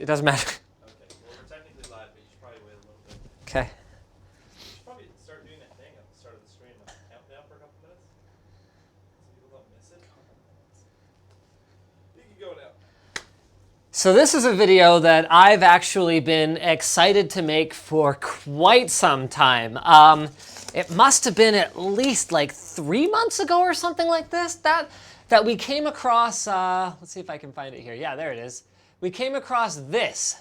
It doesn't matter. Okay, well, we're technically live, but you should probably wait a little bit. Okay. You should probably start doing that thing at the start of the stream, like countdown for a couple minutes. So people don't miss it. You can go now. So this is a video that I've actually been excited to make for quite some time. It must have been at least like 3 months ago or something like this that we came across, let's see if I can find it here. Yeah, there it is. We came across this.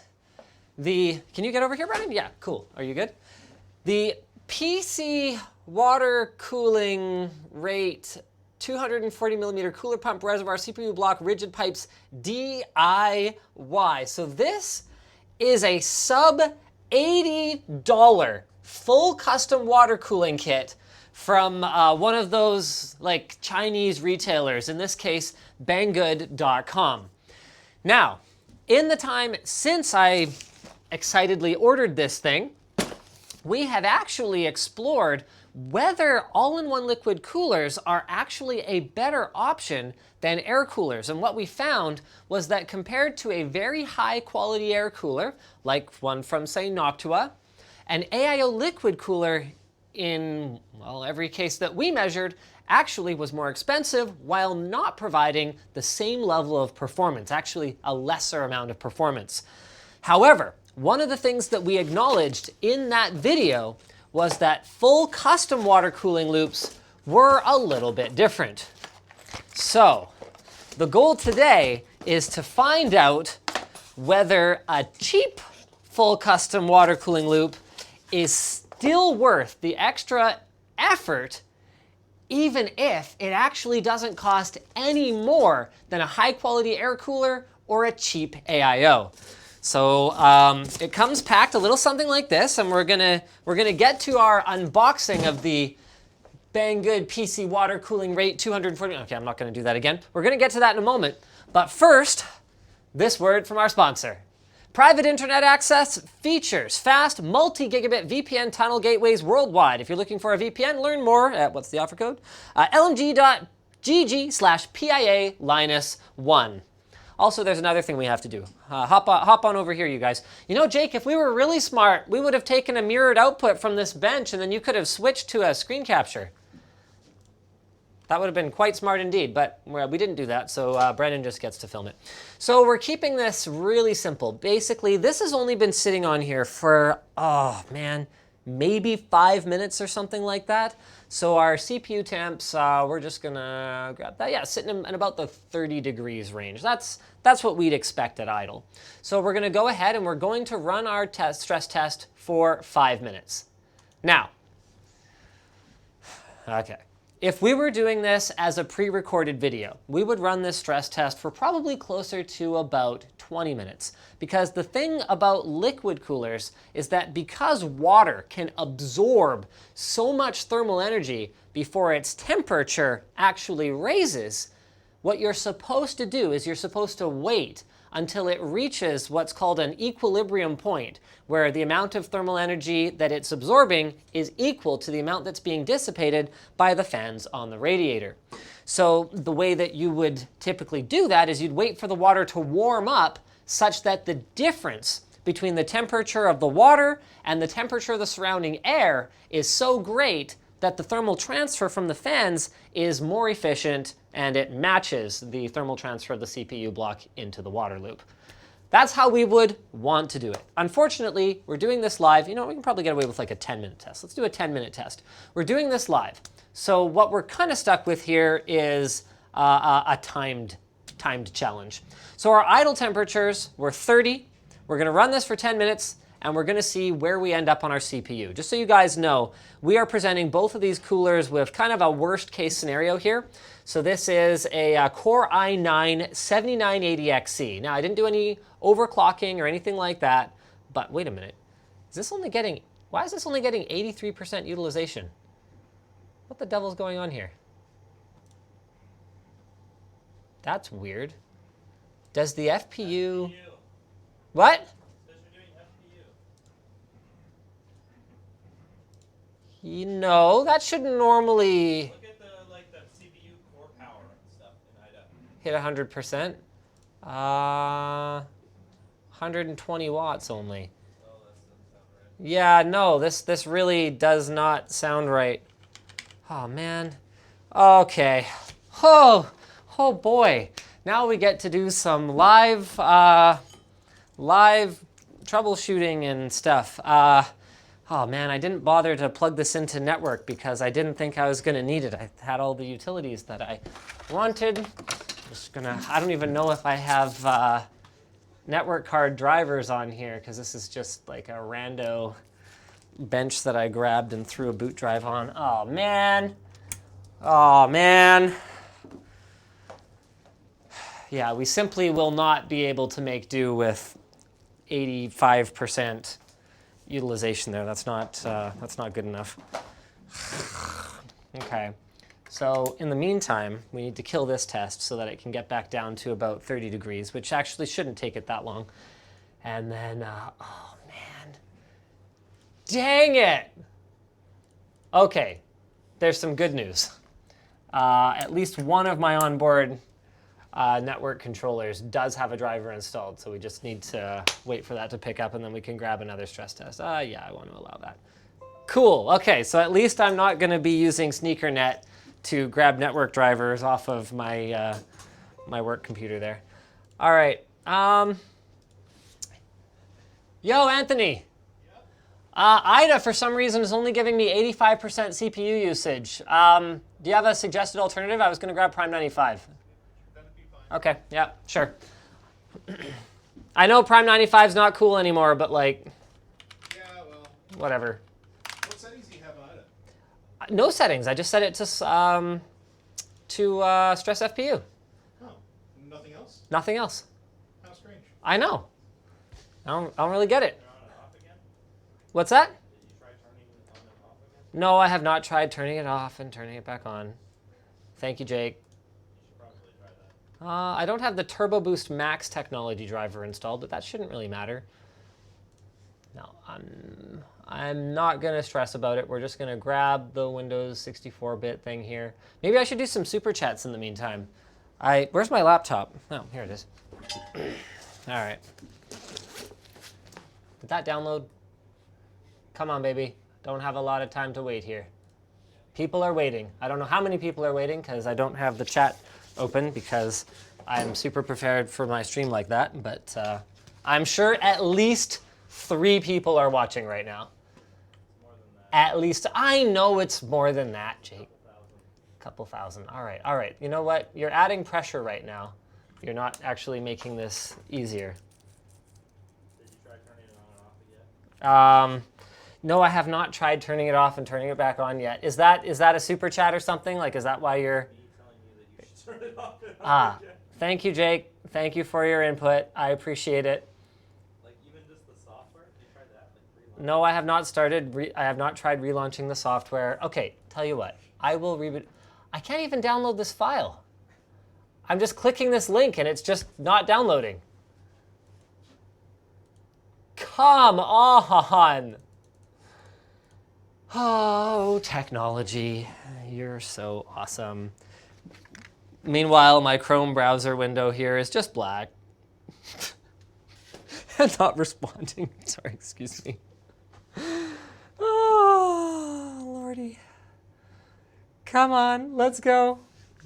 Can you get over here, Brennan? Yeah, cool. Are you good? The PC water cooling rate 240 millimeter cooler pump reservoir CPU block rigid pipes DIY. So this is a sub $80 full custom water cooling kit from one of those like Chinese retailers, in this case, Banggood.com. Now, in the time since I excitedly ordered this thing, we have actually explored whether all-in-one liquid coolers are actually a better option than air coolers. And what we found was that compared to a very high-quality air cooler, like one from, say, Noctua, an AIO liquid cooler in, well, every case that we measured actually was more expensive while not providing the same level of performance, actually a lesser amount of performance. However, one of the things that we acknowledged in that video was that full custom water cooling loops were a little bit different. So the goal today is to find out whether a cheap full custom water cooling loop is still worth the extra effort, even if it actually doesn't cost any more than a high quality air cooler or a cheap AIO. So it comes packed a little something like this, and we're gonna get to our unboxing of the Banggood PC water cooling rate 240. Okay, I'm not gonna do that again. We're gonna get to that in a moment, but first, this word from our sponsor. Private internet access features fast multi-gigabit VPN tunnel gateways worldwide. If you're looking for a VPN, learn more at, what's the offer code? lmg.gg/PIA Linus1. Also, there's another thing we have to do. Hop on over here, you guys. You know, Jake, if we were really smart, we would have taken a mirrored output from this bench and then you could have switched to a screen capture. That would have been quite smart indeed, but we didn't do that, so Brennan just gets to film it. So we're keeping this really simple. Basically, this has only been sitting on here for, oh man, maybe 5 minutes or something like that. So our CPU temps, we're just gonna grab that. Yeah, sitting in about the 30 degrees range. That's what we'd expect at idle. So we're gonna go ahead and we're going to run our stress test for 5 minutes. Now, okay. If we were doing this as a pre-recorded video, we would run this stress test for probably closer to about 20 minutes. Because the thing about liquid coolers is that because water can absorb so much thermal energy before its temperature actually raises, what you're supposed to do is you're supposed to wait until it reaches what's called an equilibrium point, where the amount of thermal energy that it's absorbing is equal to the amount that's being dissipated by the fans on the radiator. So the way that you would typically do that is you'd wait for the water to warm up such that the difference between the temperature of the water and the temperature of the surrounding air is so great that the thermal transfer from the fans is more efficient and it matches the thermal transfer of the CPU block into the water loop. That's how we would want to do it. Unfortunately, we're doing this live. You know, we can probably get away with like a 10-minute test. Let's do a 10-minute test. We're doing this live. So what we're kind of stuck with here is a timed challenge. So our idle temperatures were 30. We're gonna run this for 10 minutes and we're gonna see where we end up on our CPU. Just so you guys know, we are presenting both of these coolers with kind of a worst case scenario here. So this is a Core i9 7980XE. Now I didn't do any overclocking or anything like that, but wait a minute. Why is this only getting 83% utilization? What the devil's going on here? That's weird. Does the FPU... What? You know, that shouldn't normally... Look at the CPU core power and stuff in IDA. Hit 100%. 120 watts only. Oh, that doesn't sound right. Yeah, no, this really does not sound right. Oh, man. Okay. Oh boy. Now we get to do some live troubleshooting and stuff. Oh man, I didn't bother to plug this into network because I didn't think I was gonna need it. I had all the utilities that I wanted. I don't even know if I have network card drivers on here because this is just like a rando bench that I grabbed and threw a boot drive on. Oh man. Oh man. Yeah, we simply will not be able to make do with 85% utilization there. That's not good enough. Okay, so in the meantime, we need to kill this test so that it can get back down to about 30 degrees, which actually shouldn't take it that long. And then, oh man, dang it. Okay, there's some good news. At least one of my onboard network controllers does have a driver installed, so we just need to wait for that to pick up and then we can grab another stress test. Yeah, I want to allow that. Cool, okay, so at least I'm not gonna be using SneakerNet to grab network drivers off of my, my work computer there. All right, yo, Anthony. IDA, for some reason, is only giving me 85% CPU usage. Do you have a suggested alternative? I was gonna grab Prime 95. Okay, yeah, sure. I know Prime 95 is not cool anymore, but like, Yeah, well, whatever. what settings do you have on it? No settings. I just set it to stress FPU. Oh, nothing else? Nothing else. How strange. I know. I don't really get it. Turn on and off again? What's that? Did you try turning it on and off again? No, I have not tried turning it off and turning it back on. Thank you, Jake. You should probably try that. I don't have the Turbo Boost Max technology driver installed, but that shouldn't really matter. No, I'm not gonna stress about it. We're just gonna grab the Windows 64-bit thing here. Maybe I should do some super chats in the meantime. Where's my laptop? Oh, here it is. All right. Did that download? Come on, baby. Don't have a lot of time to wait here. People are waiting. I don't know how many people are waiting because I don't have the chat open because I'm super prepared for my stream like that, but I'm sure at least 3 people are watching right now. It's more than that. At least, I know it's more than that, Jake. Couple thousand. Couple thousand. All right. You know what? You're adding pressure right now. You're not actually making this easier. Did you try turning it on and off again? No, I have not tried turning it off and turning it back on yet. Is that a super chat or something? Like, is that why you're... Me telling you that you should turn it off and Ah, on again. thank you, Jake. Thank you for your input. I appreciate it. Like even just the software? You tried that? Like pre-launch? No, I have not started. I have not tried relaunching the software. Okay, tell you what. I will reboot. I can't even download this file. I'm just clicking this link and it's just not downloading. Come on. Oh, technology. You're so awesome. Meanwhile, my Chrome browser window here is just black. And not responding. Sorry, excuse me. Oh, Lordy. Come on, let's go. I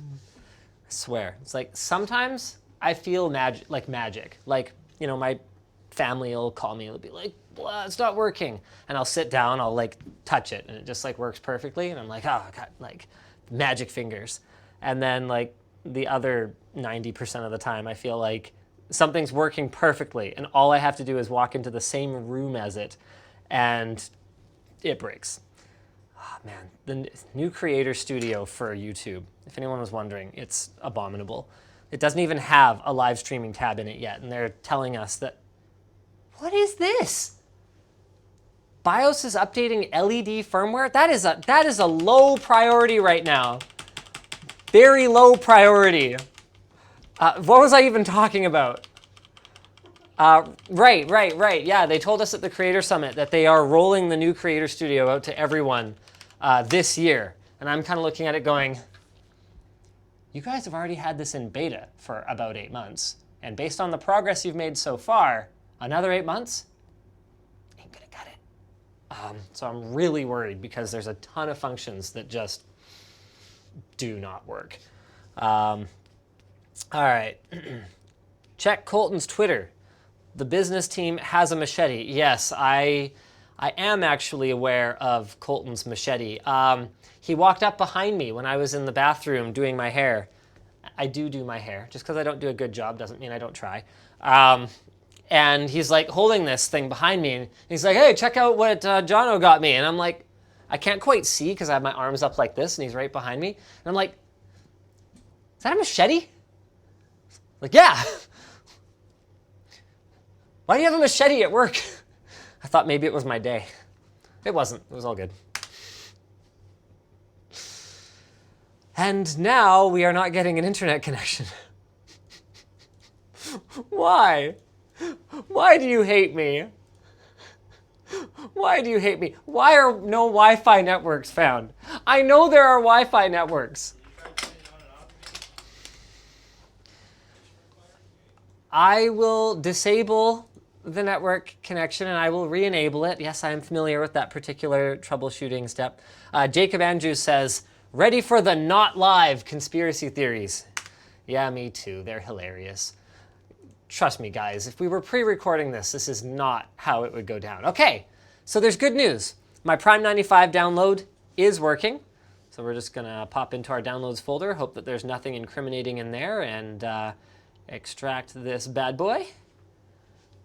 swear, it's like sometimes I feel like magic. Like, you know, my family will call me, it'll be like, blah, it's not working. And I'll sit down, I'll like touch it, and it just like works perfectly. And I'm like, oh, I got like magic fingers. And then like the other 90% of the time, I feel like something's working perfectly, and all I have to do is walk into the same room as it, and it breaks. Oh, man, the new Creator Studio for YouTube, if anyone was wondering, it's abominable. It doesn't even have a live streaming tab in it yet, and they're telling us that, what is this? BIOS is updating LED firmware? That is a low priority right now. Very low priority. What was I even talking about? Right. Yeah, they told us at the Creator Summit that they are rolling the new Creator Studio out to everyone this year. And I'm kind of looking at it going, you guys have already had this in beta for about 8 months. And based on the progress you've made so far, Another 8 months? Ain't gonna cut it. So I'm really worried because there's a ton of functions that just do not work. All right. Check Colton's Twitter. The business team has a machete. Yes, I am actually aware of Colton's machete. He walked up behind me when I was in the bathroom doing my hair. I do my hair. Just because I don't do a good job doesn't mean I don't try. And he's like holding this thing behind me, and he's like, hey, check out what Jono got me. And I'm like, I can't quite see because I have my arms up like this, and he's right behind me. And I'm like, is that a machete? Like, yeah. Why do you have a machete at work? I thought maybe it was my day. It wasn't. It was all good. And now we are not getting an internet connection. Why? Why do you hate me? Why do you hate me? Why are no Wi-Fi networks found? I know there are Wi-Fi networks. I will disable the network connection and I will re-enable it. Yes, I am familiar with that particular troubleshooting step. Jacob Andrews says, ready for the not live conspiracy theories. Yeah, me too. They're hilarious. Trust me, guys, if we were pre-recording this, this is not how it would go down. Okay, so there's good news. My Prime 95 download is working. So we're just gonna pop into our downloads folder, hope that there's nothing incriminating in there, and extract this bad boy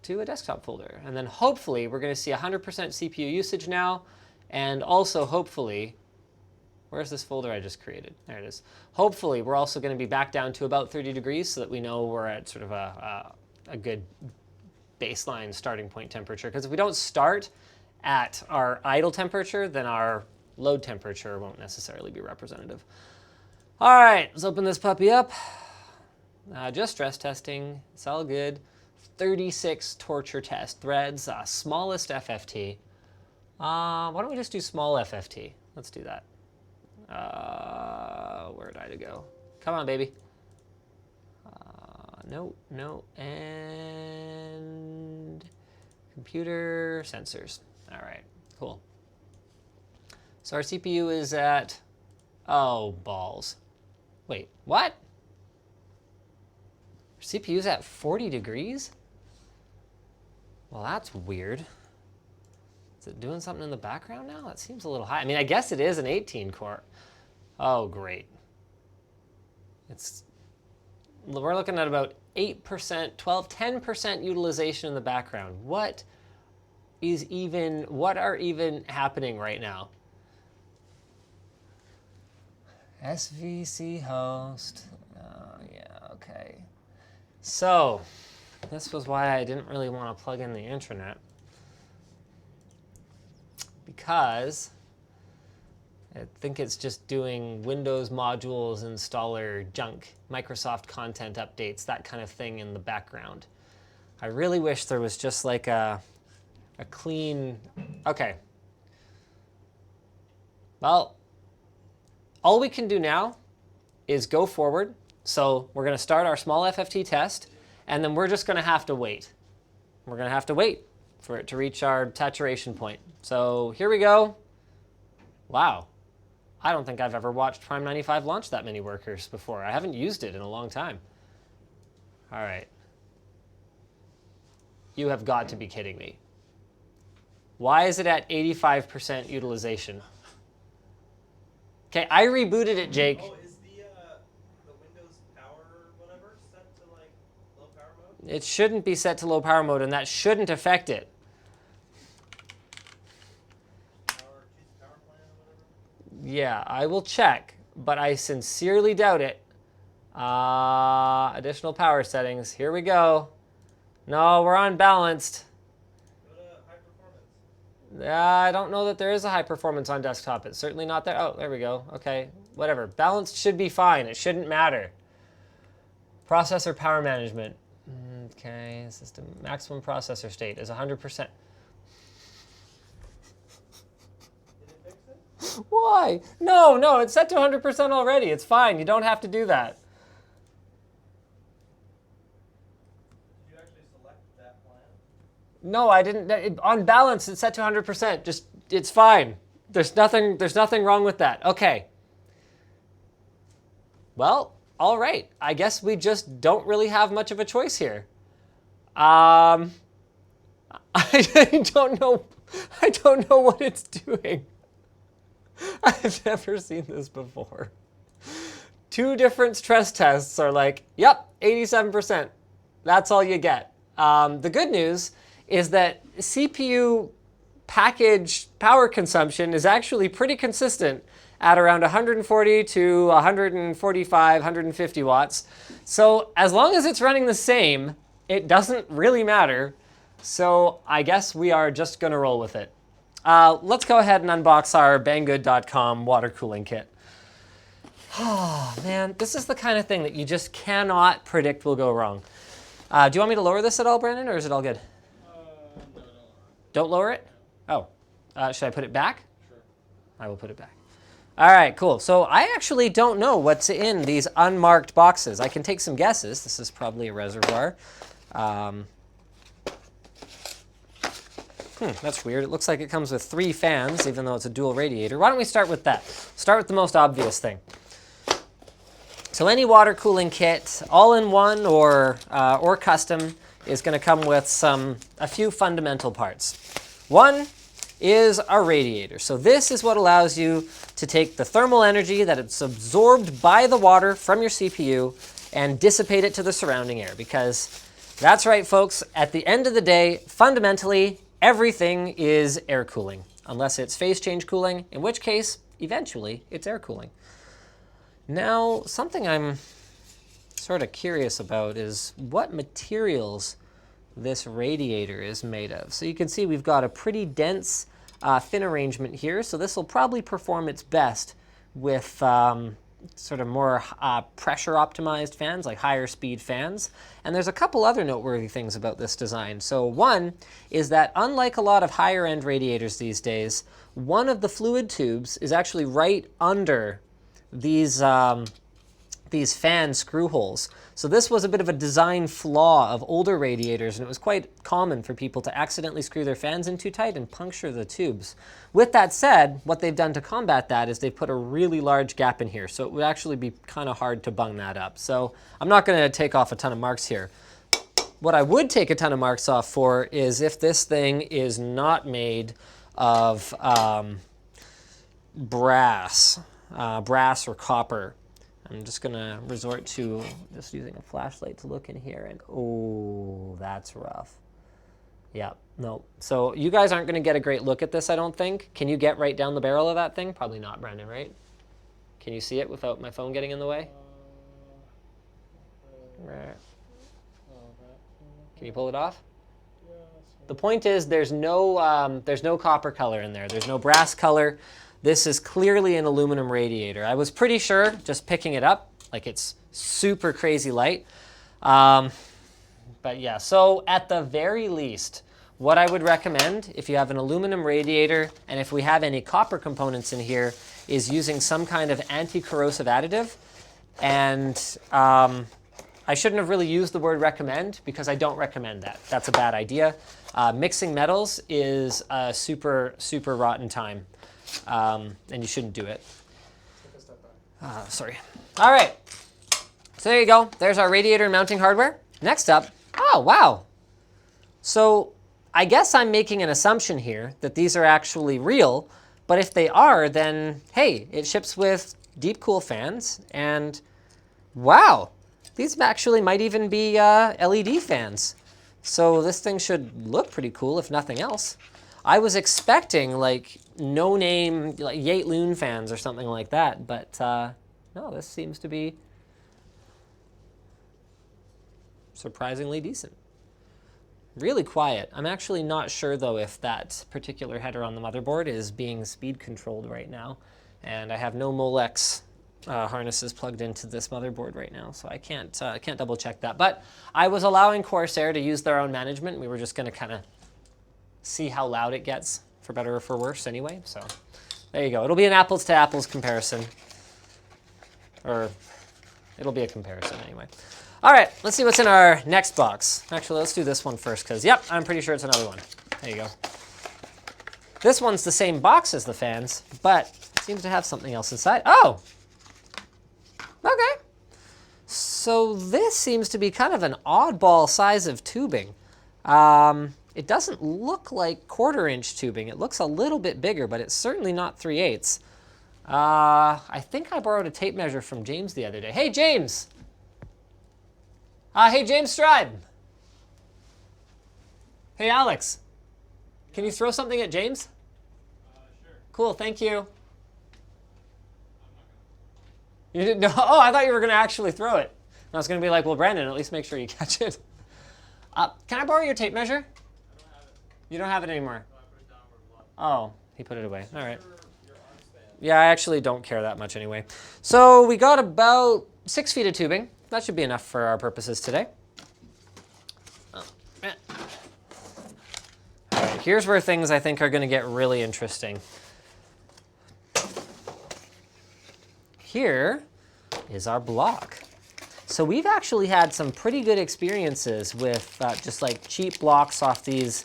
to a desktop folder. And then hopefully we're gonna see 100% CPU usage now, and also hopefully, where's this folder I just created? There it is. Hopefully we're also gonna be back down to about 30 degrees so that we know we're at sort of a good baseline starting point temperature. Because if we don't start at our idle temperature, then our load temperature won't necessarily be representative. All right, let's open this puppy up. Just stress testing, it's all good. 36 torture test threads, smallest FFT. Why don't we just do small FFT? Let's do that. Where did I go? Come on, baby. No, and computer sensors. All right, cool. So our CPU is at, oh, balls. Wait, what? Our CPU's at 40 degrees? Well, that's weird. Is it doing something in the background now? That seems a little high. I mean, I guess it is an 18 core. Oh, great. We're looking at about 8%, 12, 10% utilization in the background. What are even happening right now? SVC host. Yeah, okay. So, this was why I didn't really want to plug in the internet. Because I think it's just doing Windows modules, installer junk, Microsoft content updates, that kind of thing in the background. I really wish there was just like a clean, okay. Well, all we can do now is go forward. So we're gonna start our small FFT test, and then we're just gonna have to wait. We're gonna have to wait for it to reach our saturation point. So here we go. Wow. I don't think I've ever watched Prime 95 launch that many workers before. I haven't used it in a long time. All right. You have got to be kidding me. Why is it at 85% utilization? Okay, I rebooted it, Jake. Oh, is the Windows power whatever set to like low power mode? It shouldn't be set to low power mode, and that shouldn't affect it. Power plan or whatever? Yeah, I will check, but I sincerely doubt it. Additional power settings. Here we go. No, we're unbalanced. Go to high performance. I don't know that there is a high performance on desktop. It's certainly not there. Oh, there we go. Okay, whatever. Balanced should be fine. It shouldn't matter. Processor power management. Okay, system maximum processor state is 100%. Did it fix it? Why? No, it's set to 100% already. It's fine. You don't have to do that. Did you actually select that plan? No, I didn't. On balance, it's set to 100%. Just, it's fine. There's nothing wrong with that. Okay. Well, all right. I guess we just don't really have much of a choice here. I don't know. I don't know what it's doing. I've never seen this before. 2 different stress tests are like, yep, 87%. That's all you get. The good news is that CPU package power consumption is actually pretty consistent at around 140 to 145, 150 watts. So as long as it's running the same, it doesn't really matter. So I guess we are just going to roll with it. Let's go ahead and unbox our Banggood.com water cooling kit. Oh, man, this is the kind of thing that you just cannot predict will go wrong. Do you want me to lower this at all, Brandon, or is it all good? No. Don't lower it? Oh. Should I put it back? Sure. I will put it back. All right, cool. So I actually don't know what's in these unmarked boxes. I can take some guesses. This is probably a reservoir. That's weird. It looks like it comes with 3 fans, even though it's a dual radiator. Why don't we start with that? Start with the most obvious thing. So any water cooling kit, all-in-one or custom, is going to come with a few fundamental parts. One is a radiator. So this is what allows you to take the thermal energy that it's absorbed by the water from your CPU and dissipate it to the surrounding air. Because that's right, folks, at the end of the day, fundamentally, everything is air cooling, unless it's phase change cooling, in which case, eventually, it's air cooling. Now, something I'm sort of curious about is what materials this radiator is made of. So you can see we've got a pretty dense fin arrangement here, so this will probably perform its best with sort of more pressure optimized fans, like higher speed fans. And there's a couple other noteworthy things about this design. So one is that unlike a lot of higher end radiators these days, one of the fluid tubes is actually right under these fan screw holes. So this was a bit of a design flaw of older radiators, and it was quite common for people to accidentally screw their fans in too tight and puncture the tubes. With that said, what they've done to combat that is they put a really large gap in here, so it would actually be kind of hard to bung that up. So I'm not going to take off a ton of marks here. What I would take a ton of marks off for is if this thing is not made of brass or copper. I'm just gonna resort to just using a flashlight to look in here, and oh, that's rough. Yeah, no. So you guys aren't gonna get a great look at this, I don't think. Can you get right down the barrel of that thing? Probably not, Brandon, right? Can you see it without my phone getting in the way? Can you pull it off? The point is there's no copper color in there. There's no brass color. This is clearly an aluminum radiator. I was pretty sure, just picking it up, like it's super crazy light. But yeah, so at the very least, what I would recommend if you have an aluminum radiator and if we have any copper components in here is using some kind of anti-corrosive additive. And I shouldn't have really used the word recommend because I don't recommend that. That's a bad idea. Mixing metals is a super, super rotten time. And you shouldn't do it. Take a step back. Sorry. All right. So there you go. There's our radiator and mounting hardware. Next up, oh, wow. So I guess I'm making an assumption here that these are actually real, but if they are, then hey, it ships with deep cool fans, and wow, these actually might even be LED fans. So this thing should look pretty cool if nothing else. I was expecting like no-name like Yate Loon fans or something like that, but no, this seems to be surprisingly decent. Really quiet. I'm actually not sure though if that particular header on the motherboard is being speed controlled right now, and I have no Molex harnesses plugged into this motherboard right now, so I can't double check that. But I was allowing Corsair to use their own management. We were just going to kind of see how loud it gets, for better or for worse anyway. So there you go. It'll be an apples to apples comparison, or it'll be a comparison anyway. All right, let's see what's in our next box. Actually, let's do this one first, because, yep, I'm pretty sure it's another one. There you go. This one's the same box as the fans, but it seems to have something else inside. Oh! Okay. So this seems to be kind of an oddball size of tubing. It doesn't look like 1/4-inch tubing. It looks a little bit bigger, but it's certainly not 3/8. I think I borrowed a tape measure from James the other day. Hey, James! Hey, James Stride. Hey, Alex. Can you throw something at James? Sure. Cool, thank you. You didn't know? Oh, I thought you were going to actually throw it. And I was going to be like, well, Brandon, at least make sure you catch it. Can I borrow your tape measure? I don't have it. You don't have it anymore. No, I put it down where it belongs. Oh, he put it away. All right. Your arm span. Yeah, I actually don't care that much anyway. So we got about 6 feet of tubing. That should be enough for our purposes today. Oh, man. All right, here's where things I think are going to get really interesting. Here is our block. So we've actually had some pretty good experiences with just like cheap blocks off these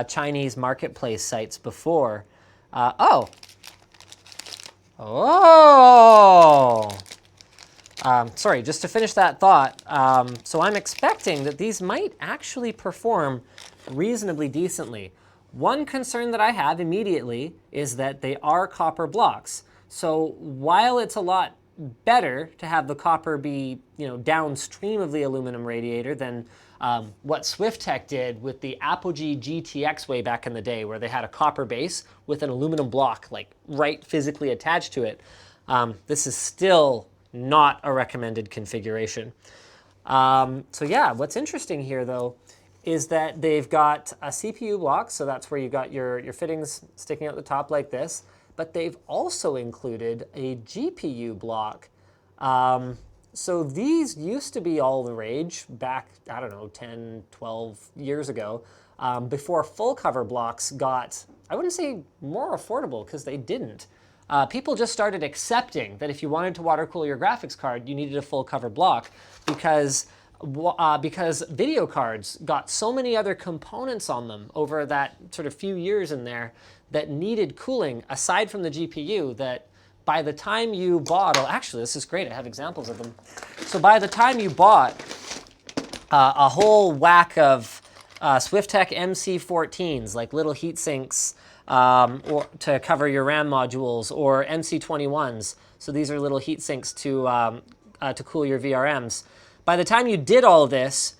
Chinese marketplace sites before. Sorry, just to finish that thought. So I'm expecting that these might actually perform reasonably decently. One concern that I have immediately is that they are copper blocks. So while it's a lot better to have the copper be, downstream of the aluminum radiator than what Swift did with the Apogee GTX way back in the day, where they had a copper base with an aluminum block like right physically attached to it. This is still not a recommended configuration. So yeah, what's interesting here though is that they've got a CPU block, so that's where you've got your fittings sticking out the top like this, but they've also included a GPU block. So these used to be all the rage back, I don't know, 10, 12 years ago, before full cover blocks got, I wouldn't say more affordable, because they didn't. People just started accepting that if you wanted to water cool your graphics card, you needed a full cover block because video cards got so many other components on them over that sort of few years in there that needed cooling aside from the GPU, that by the time you bought, oh, actually, this is great. I have examples of them. So by the time you bought a whole whack of Swift MC14s, like little heat sinks, or to cover your RAM modules, or MC21s. So these are little heat sinks to cool your VRMs. By the time you did all this,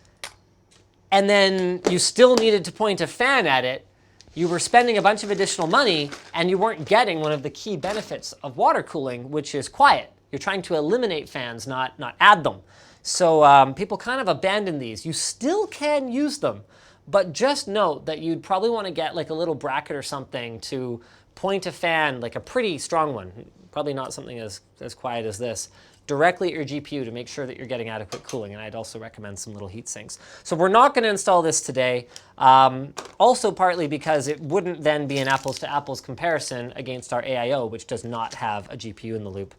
and then you still needed to point a fan at it, you were spending a bunch of additional money, and you weren't getting one of the key benefits of water cooling, which is quiet. You're trying to eliminate fans, not add them. So people kind of abandon these. You still can use them, but just note that you'd probably want to get like a little bracket or something to point a fan, like a pretty strong one, probably not something as quiet as this, directly at your GPU to make sure that you're getting adequate cooling. And I'd also recommend some little heat sinks. So we're not going to install this today, also partly because it wouldn't then be an apples to apples comparison against our AIO, which does not have a GPU in the loop.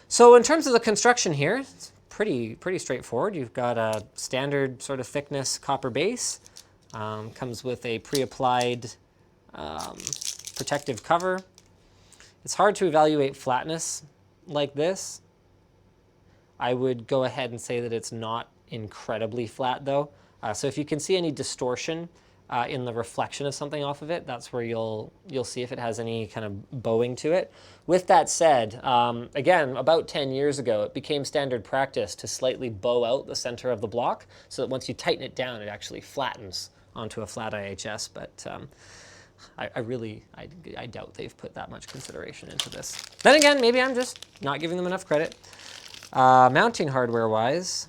So in terms of the construction here, it's pretty straightforward. You've got a standard sort of thickness copper base. Comes with a pre-applied protective cover. It's hard to evaluate flatness like this. I would go ahead and say that it's not incredibly flat though. So if you can see any distortion in the reflection of something off of it, that's where you'll see if it has any kind of bowing to it. With that said, again, about 10 years ago, it became standard practice to slightly bow out the center of the block so that once you tighten it down, it actually flattens onto a flat IHS, but I doubt they've put that much consideration into this. Then again, maybe I'm just not giving them enough credit. Mounting hardware-wise,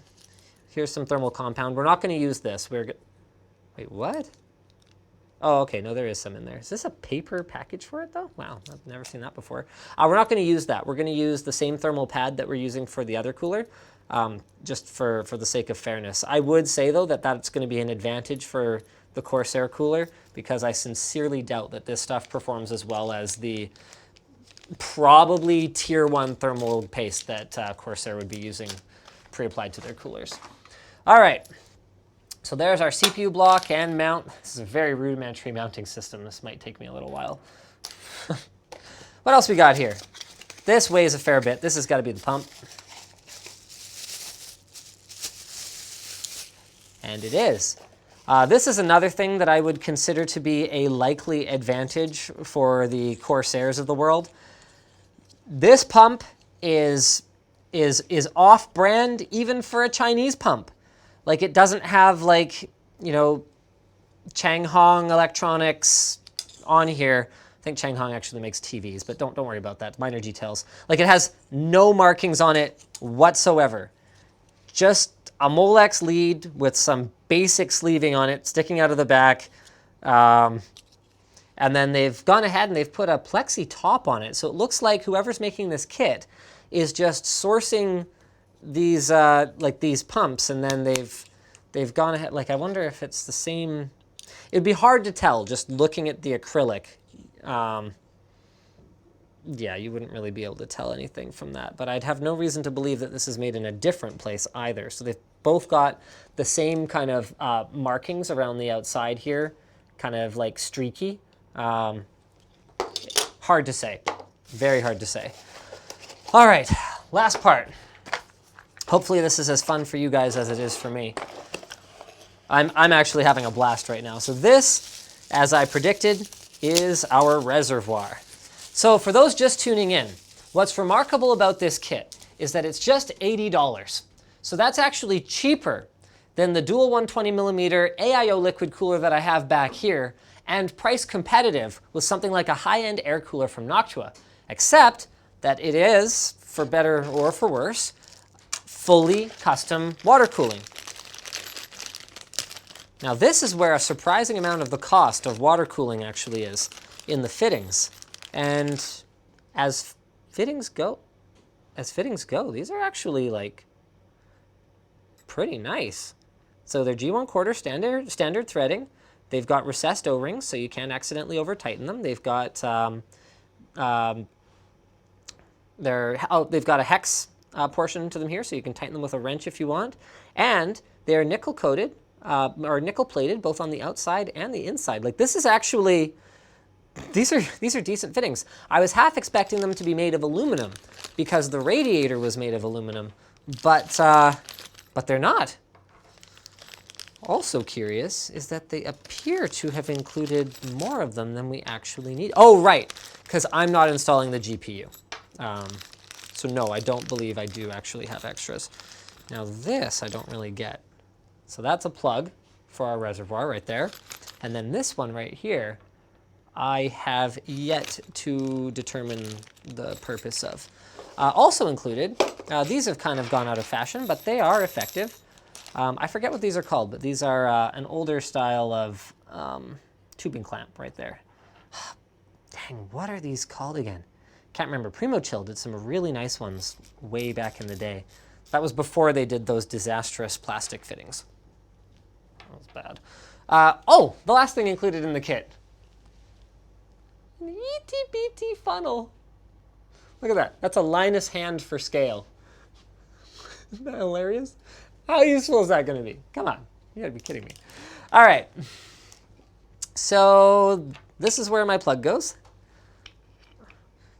here's some thermal compound. We're not going to use this. Wait, what? Oh, okay, no, there is some in there. Is this a paper package for it, though? Wow, I've never seen that before. We're not going to use that. We're going to use the same thermal pad that we're using for the other cooler, just for the sake of fairness. I would say, though, that that's going to be an advantage for the Corsair cooler, because I sincerely doubt that this stuff performs as well as the probably tier 1 thermal paste that Corsair would be using pre-applied to their coolers. All right. So there's our CPU block and mount. This is a very rudimentary mounting system. This might take me a little while. What else we got here? This weighs a fair bit. This has got to be the pump. And it is. This is another thing that I would consider to be a likely advantage for the Corsairs of the world. This pump is off-brand even for a Chinese pump. Like, it doesn't have, like, you know, Changhong Electronics on here. I think Changhong actually makes TVs, but don't worry about that. Minor details. Like, it has no markings on it whatsoever. Just a Molex lead with some basic sleeving on it sticking out of the back. And then they've gone ahead and they've put a plexi top on it. So it looks like whoever's making this kit is just sourcing these like these pumps, and then they've gone ahead. Like, I wonder if it's the same. It'd be hard to tell just looking at the acrylic. Yeah, you wouldn't really be able to tell anything from that, but I'd have no reason to believe that this is made in a different place either. So they've both got the same kind of markings around the outside here, kind of like streaky. Hard to say, very hard to say. All right, last part. Hopefully this is as fun for you guys as it is for me. I'm actually having a blast right now. So this, as I predicted, is our reservoir. So for those just tuning in, what's remarkable about this kit is that it's just $80. So that's actually cheaper than the dual 120mm AIO liquid cooler that I have back here, and price competitive with something like a high-end air cooler from Noctua, except that it is, for better or for worse, fully custom water cooling. Now this is where a surprising amount of the cost of water cooling actually is, in the fittings. And as fittings go, these are actually like pretty nice. So they're G1/4 standard threading. They've got recessed O-rings, so you can't accidentally over-tighten them. They've got they've got a hex portion to them here, so you can tighten them with a wrench if you want. And they're nickel coated or nickel plated, both on the outside and the inside. Like, this is actually. These are decent fittings. I was half expecting them to be made of aluminum because the radiator was made of aluminum, but they're not. Also curious is that they appear to have included more of them than we actually need. Oh, right, because I'm not installing the GPU. So no, I don't believe I do actually have extras. Now this I don't really get. So that's a plug for our reservoir right there. And then this one right here, I have yet to determine the purpose of. Also included, these have kind of gone out of fashion, but they are effective. I forget what these are called, but these are an older style of tubing clamp right there. Dang, what are these called again? Can't remember. Primo Chill did some really nice ones way back in the day. That was before they did those disastrous plastic fittings. That was bad. Oh, the last thing included in the kit. An Tbt Funnel. Look at that. That's a Linus hand for scale. Isn't that hilarious? How useful is that going to be? Come on. You gotta be kidding me. All right. So this is where my plug goes.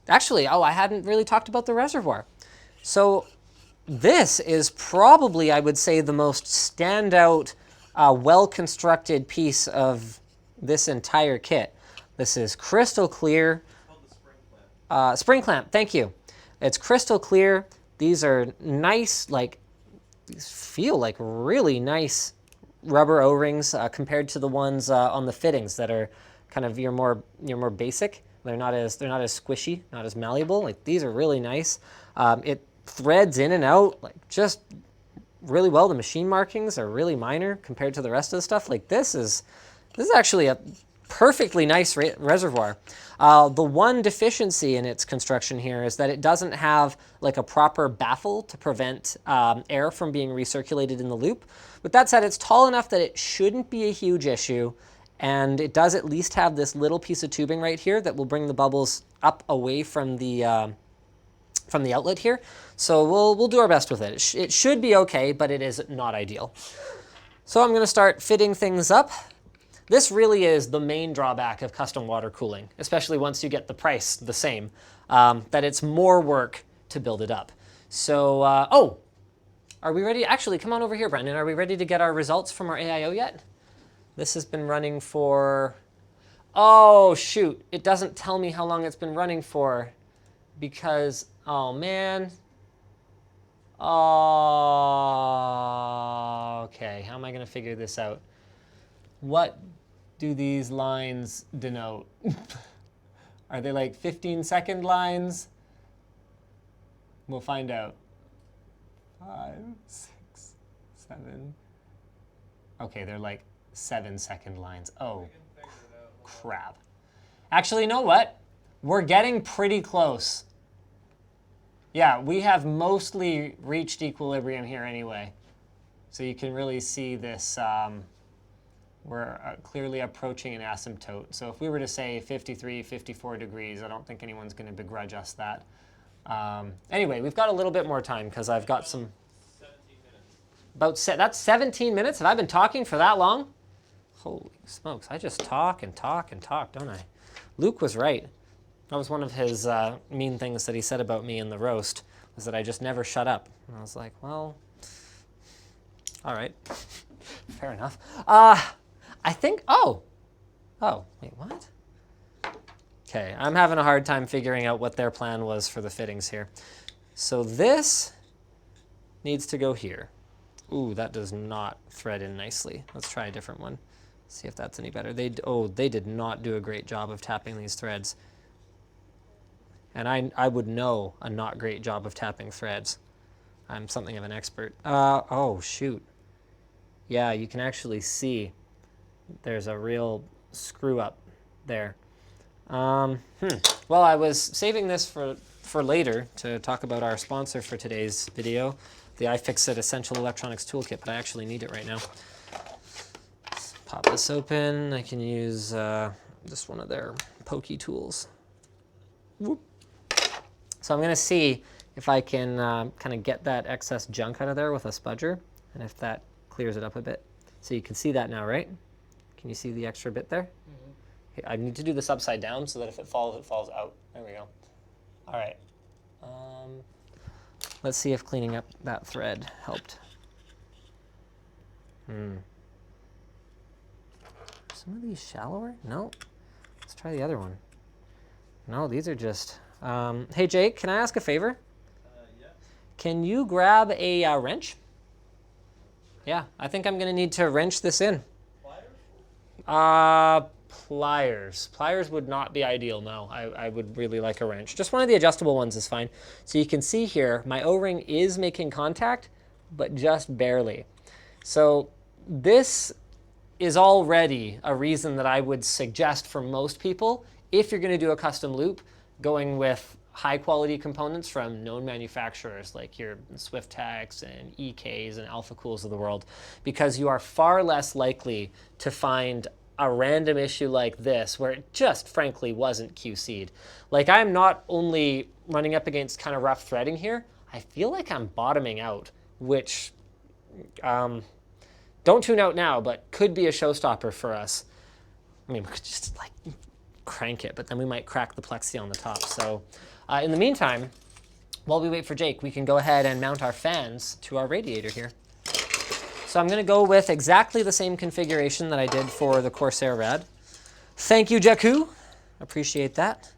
Actually, oh, I hadn't really talked about the reservoir. So this is probably, I would say, the most standout, well-constructed piece of this entire kit. This is crystal clear. It's called the spring clamp. Spring clamp, thank you. It's crystal clear. These are nice, like, these feel like really nice rubber O-rings compared to the ones on the fittings that are kind of your more basic. They're not as squishy, not as malleable. Like, these are really nice. It threads in and out like just really well. The machine markings are really minor compared to the rest of the stuff. Like, this is actually a perfectly nice reservoir. The one deficiency in its construction here is that it doesn't have like a proper baffle to prevent air from being recirculated in the loop. With that said, it's tall enough that it shouldn't be a huge issue, and it does at least have this little piece of tubing right here that will bring the bubbles up away from the from the outlet here. So we'll do our best with it. It should be okay, but it is not ideal. So I'm going to start fitting things up. This really is the main drawback of custom water cooling, especially once you get the price the same, that it's more work to build it up. So, oh, are we ready? Actually, come on over here, Brendan. Are we ready to get our results from our AIO yet? This has been running for, oh shoot, it doesn't tell me how long it's been running for because, oh man. Oh, okay, how am I gonna figure this out? What do these lines denote? Are they like 15-second lines? We'll find out. 5, 6, 7. Okay, they're like 7-second lines. Oh, crap. Actually, you know what? We're getting pretty close. Yeah, we have mostly reached equilibrium here anyway. So you can really see this, we're clearly approaching an asymptote. So if we were to say 53, 54 degrees, I don't think anyone's going to begrudge us that. Anyway, we've got a little bit more time because I've got some... 17 minutes. That's 17 minutes? Have I been talking for that long? Holy smokes, I just talk and talk and talk, don't I? Luke was right. That was one of his mean things that he said about me in the roast, was that I just never shut up. And I was like, well, all right, fair enough. I think, oh, wait, what? Okay, I'm having a hard time figuring out what their plan was for the fittings here. So this needs to go here. Ooh, that does not thread in nicely. Let's try a different one. See if that's any better. They did not do a great job of tapping these threads. And I would know a not great job of tapping threads. I'm something of an expert. Oh, shoot. Yeah, you can actually see there's a real screw up there. Well, I was saving this for later to talk about our sponsor for today's video, the Ifixit Essential Electronics Toolkit, but I actually need it right now. Let's pop this open. I can use just one of their pokey tools. Whoop. So I'm going to see if I can kind of get that excess junk out of there with a spudger, and if that clears it up a bit. So you can see that now, right? Can you see the extra bit there? Mm-hmm. Okay, I need to do this upside down so that if it falls out. There we go. All right. Let's see if cleaning up that thread helped. Some of these shallower? No. Let's try the other one. No, these are just... hey, Jake, can I ask a favor? Yeah. Can you grab a wrench? Yeah, I think I'm going to need to wrench this in. Pliers? Pliers. Pliers would not be ideal, no. I would really like a wrench. Just one of the adjustable ones is fine. So you can see here, my O-ring is making contact, but just barely. So this is already a reason that I would suggest for most people, if you're going to do a custom loop, going with high quality components from known manufacturers like your Fft Test and EKs and Alpha Cools of the world, because you are far less likely to find a random issue like this where it just frankly wasn't QC'd. Like, I'm not only running up against kind of rough threading here, I feel like I'm bottoming out, which don't tune out now, but could be a showstopper for us. I mean, we could just like crank it, but then we might crack the plexi on the top. So in the meantime, while we wait for Jake, we can go ahead and mount our fans to our radiator here. So I'm going to go with exactly the same configuration that I did for the Corsair Rad. Thank you, Jakku. Appreciate that.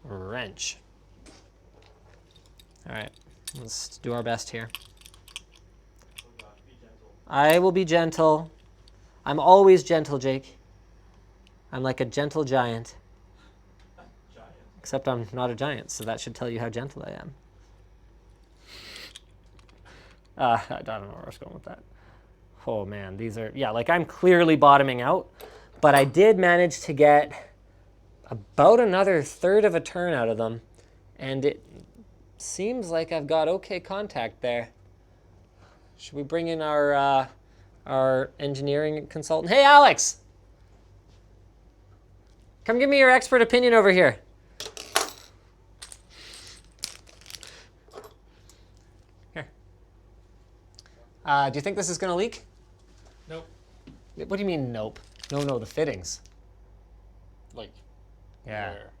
Wrench. All right, let's do our best here. Oh gosh, be gentle. I will be gentle. I'm always gentle, Jake. I'm like a gentle giant. Giant. Except I'm not a giant, so that should tell you how gentle I am. I don't know where I was going with that. Oh man, these are, yeah, like I'm clearly bottoming out, but I did manage to get about another third of a turn out of them, and it seems like I've got okay contact there. Should we bring in our engineering consultant? Hey, Alex! Come give me your expert opinion over here. Do you think this is going to leak? Nope. What do you mean, nope? No, the fittings. Like, Yeah, where?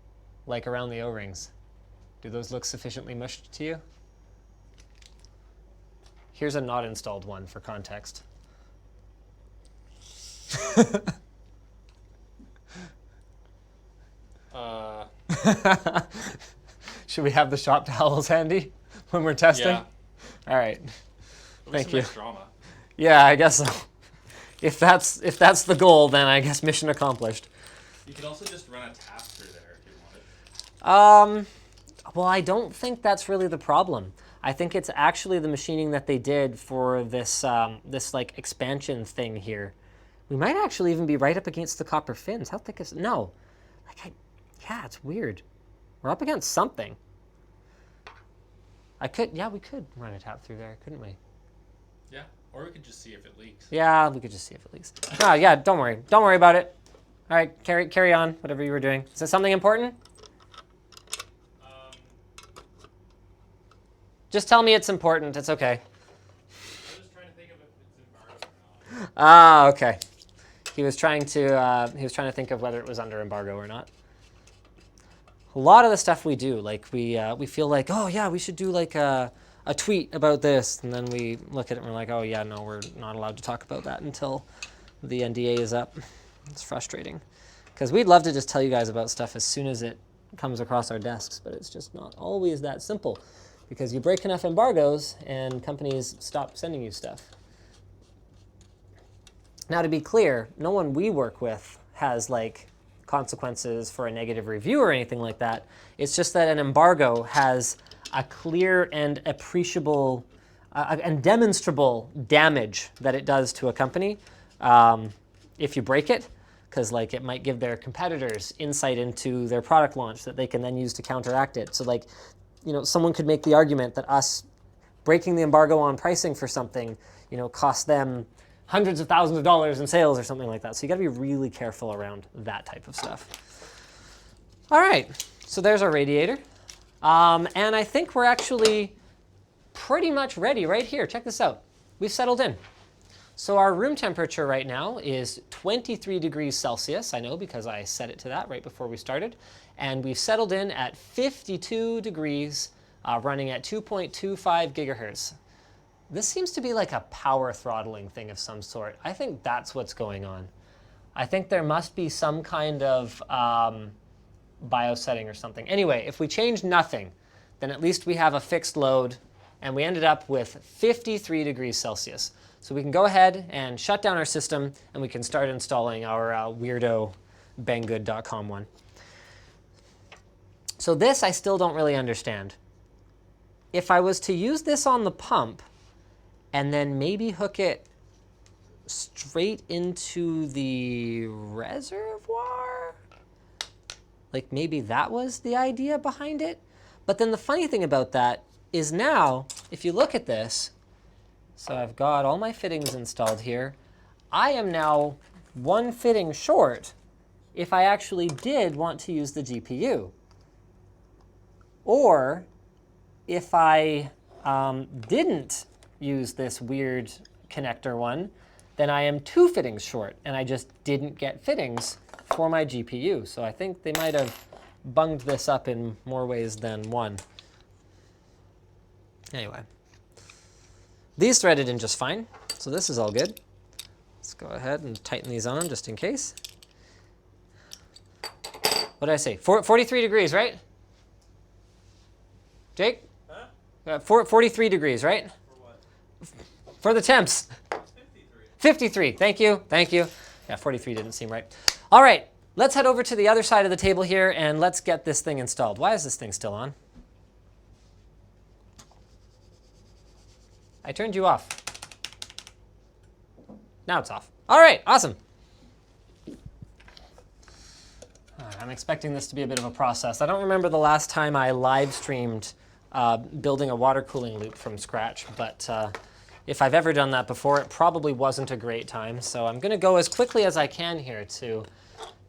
like around the O-rings. Do those look sufficiently mushed to you? Here's a not installed one for context. Should we have the shop towels handy when we're testing? Yeah. All right. Thank you. Nice drama. Yeah, I guess so. If that's the goal, then I guess mission accomplished. You could also just run a tap through there if you wanted. Well, I don't think that's really the problem. I think it's actually the machining that they did for this this like expansion thing here. We might actually even be right up against the copper fins. How thick is it? No. Yeah, it's weird. We're up against something. We could run a tap through there, couldn't we? Yeah. Or we could just see if it leaks. Yeah, we could just see if it leaks. No, yeah, don't worry. Don't worry about it. All right, carry on, whatever you were doing. Is it something important? Just tell me it's important. It's okay. I was just trying to think of if it's embargoed or not. Ah, okay. He was trying to think of whether it was under embargo or not. A lot of the stuff we do, like we feel like, oh yeah, we should do like a tweet about this, and then we look at it and we're like, oh yeah, no, we're not allowed to talk about that until the NDA is up. It's frustrating because we'd love to just tell you guys about stuff as soon as it comes across our desks, but it's just not always that simple because you break enough embargoes and companies stop sending you stuff. Now, to be clear, no one we work with has like consequences for a negative review or anything like that. It's just that an embargo has a clear and appreciable and demonstrable damage that it does to a company if you break it, because like it might give their competitors insight into their product launch that they can then use to counteract it. So like, you know, someone could make the argument that us breaking the embargo on pricing for something, you know, cost them hundreds of thousands of dollars in sales or something like that. So you got to be really careful around that type of stuff. All right, so there's our radiator. And I think we're actually pretty much ready right here. Check this out. We've settled in. So our room temperature right now is 23 degrees Celsius. I know because I set it to that right before we started. And we've settled in at 52 degrees, running at 2.25 gigahertz. This seems to be like a power throttling thing of some sort. I think that's what's going on. I think there must be some kind of BIOS setting or something. Anyway, if we change nothing, then at least we have a fixed load, and we ended up with 53 degrees Celsius. So we can go ahead and shut down our system, and we can start installing our weirdo banggood.com one. So this I still don't really understand. If I was to use this on the pump, and then maybe hook it straight into the reservoir? Like maybe that was the idea behind it? But then the funny thing about that is now, if you look at this, so I've got all my fittings installed here, I am now one fitting short if I actually did want to use the GPU. Or if I didn't use this weird connector one, then I am two fittings short, and I just didn't get fittings for my GPU. So I think they might have bunged this up in more ways than one. Anyway, these threaded in just fine, so this is all good. Let's go ahead and tighten these on just in case. What did I say? 43 degrees, right? Jake? Huh? 43 degrees, right? For what? For the temps. It's 53. 53, thank you, thank you. Yeah, 43 didn't seem right. All right, let's head over to the other side of the table here and let's get this thing installed. Why is this thing still on? I turned you off. Now it's off. All right, awesome. I'm expecting this to be a bit of a process. I don't remember the last time I live streamed building a water cooling loop from scratch, but if I've ever done that before, it probably wasn't a great time. So I'm going to go as quickly as I can here to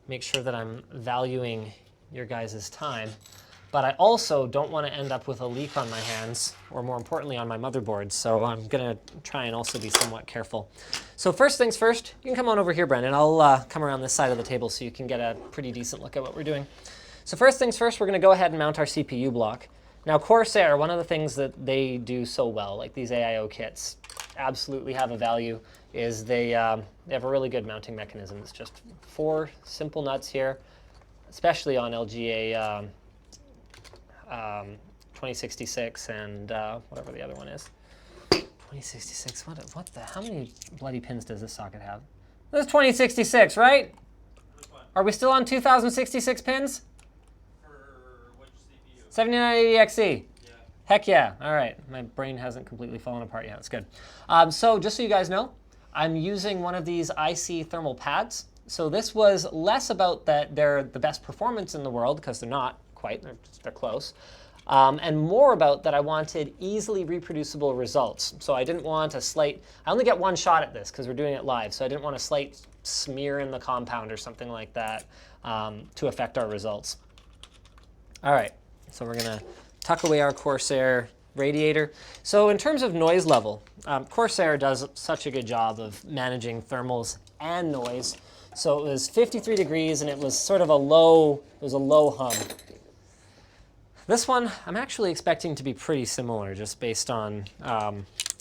make sure that I'm valuing your guys' time. but I also don't want to end up with a leak on my hands, or more importantly on my motherboard, so I'm gonna try and also be somewhat careful. So first things first, you can come on over here, Brendan. I'll come around this side of the table so you can get a pretty decent look at what we're doing. So first things first, we're gonna go ahead and mount our CPU block. Now Corsair, one of the things that they do so well, like these AIO kits, absolutely have a value, is they have a really good mounting mechanism. It's just 4 simple nuts here, especially on LGA 2066 and whatever the other one is. 2066, what the, how many bloody pins does this socket have? This is 2066, right? Which one? Are we still on 2066 pins? For which CPU? 7980XE. Yeah. Heck yeah, all right. My brain hasn't completely fallen apart yet, it's good. So just so you guys know, I'm using one of these IC thermal pads. So this was less about that they're the best performance in the world, because they're not quite, they're close. And more about that I wanted easily reproducible results. So I didn't want a slight, I only get one shot at this because we're doing it live, so I didn't want a slight smear in the compound or something like that to affect our results. All right, so we're gonna tuck away our Corsair radiator. So in terms of noise level, Corsair does such a good job of managing thermals and noise. So it was 53 degrees and it was sort of a low hum. This one, I'm actually expecting to be pretty similar just based on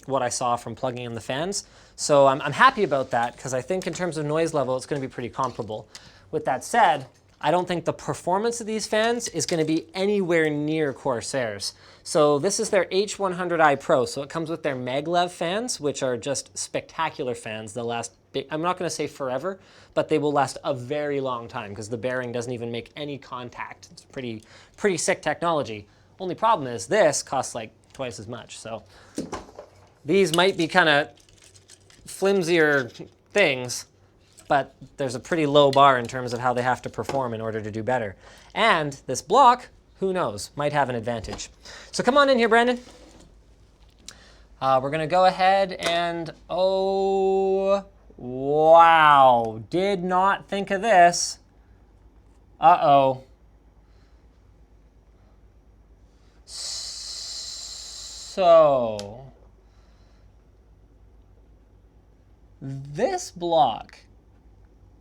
what I saw from plugging in the fans. So I'm happy about that because I think in terms of noise level, it's going to be pretty comparable. With that said, I don't think the performance of these fans is going to be anywhere near Corsair's. So this is their H100i Pro. So it comes with their maglev fans, which are just spectacular fans. They'll last, I'm not going to say forever, but they will last a very long time because the bearing doesn't even make any contact. It's pretty sick technology. Only problem is this costs like twice as much. So these might be kind of flimsier things, but there's a pretty low bar in terms of how they have to perform in order to do better. And this block, who knows, might have an advantage. So come on in here, Brandon. We're gonna go ahead and, oh, wow, did not think of this. Uh-oh. So, this block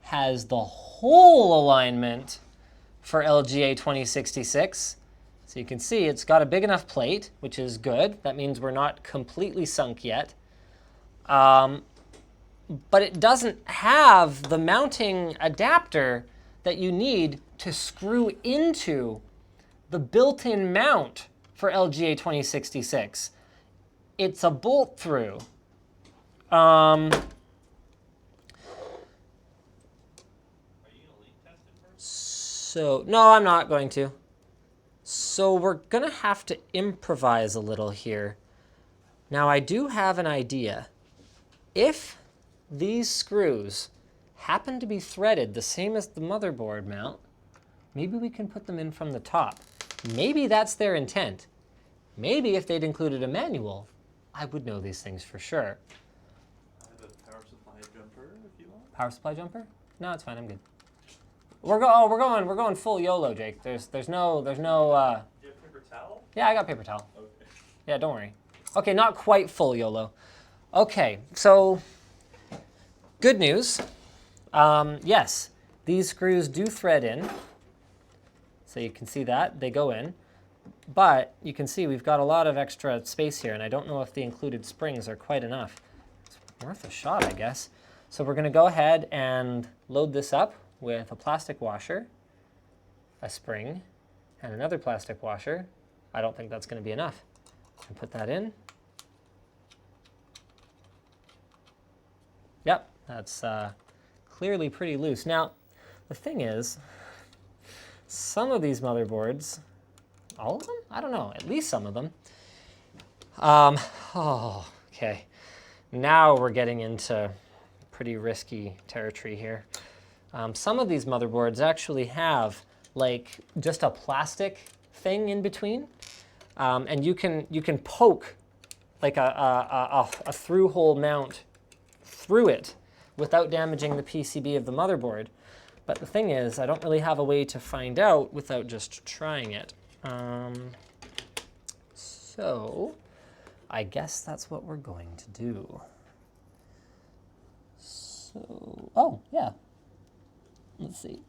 has the whole alignment for LGA 2066. So you can see it's got a big enough plate, which is good. That means we're not completely sunk yet. But it doesn't have the mounting adapter that you need to screw into the built-in mount for LGA 2066. It's a bolt through. So, no, I'm not going to. So we're gonna have to improvise a little here. Now I do have an idea. If these screws happen to be threaded the same as the motherboard mount, maybe we can put them in from the top. Maybe that's their intent. Maybe if they'd included a manual, I would know these things for sure. I have a power supply jumper if you want. Power supply jumper? No, it's fine, I'm good. We're going full YOLO, Jake. There's no. Do you have paper towel? Yeah, I got paper towel. Okay. Yeah, don't worry. Okay, not quite full YOLO. Okay, so good news. Yes, these screws do thread in. So you can see that they go in, but you can see we've got a lot of extra space here, and I don't know if the included springs are quite enough. It's worth a shot, I guess. So we're going to go ahead and load this up with a plastic washer, a spring, and another plastic washer. I don't think that's going to be enough. And put that in. Yep, that's clearly pretty loose. Now, the thing is, some of these motherboards, all of them? I don't know, at least some of them. Oh, okay. Now we're getting into pretty risky territory here. Some of these motherboards actually have like just a plastic thing in between, and you can poke like a through-hole mount through it without damaging the PCB of the motherboard. But the thing is, I don't really have a way to find out without just trying it. So I guess that's what we're going to do. So, oh, yeah. Let's see.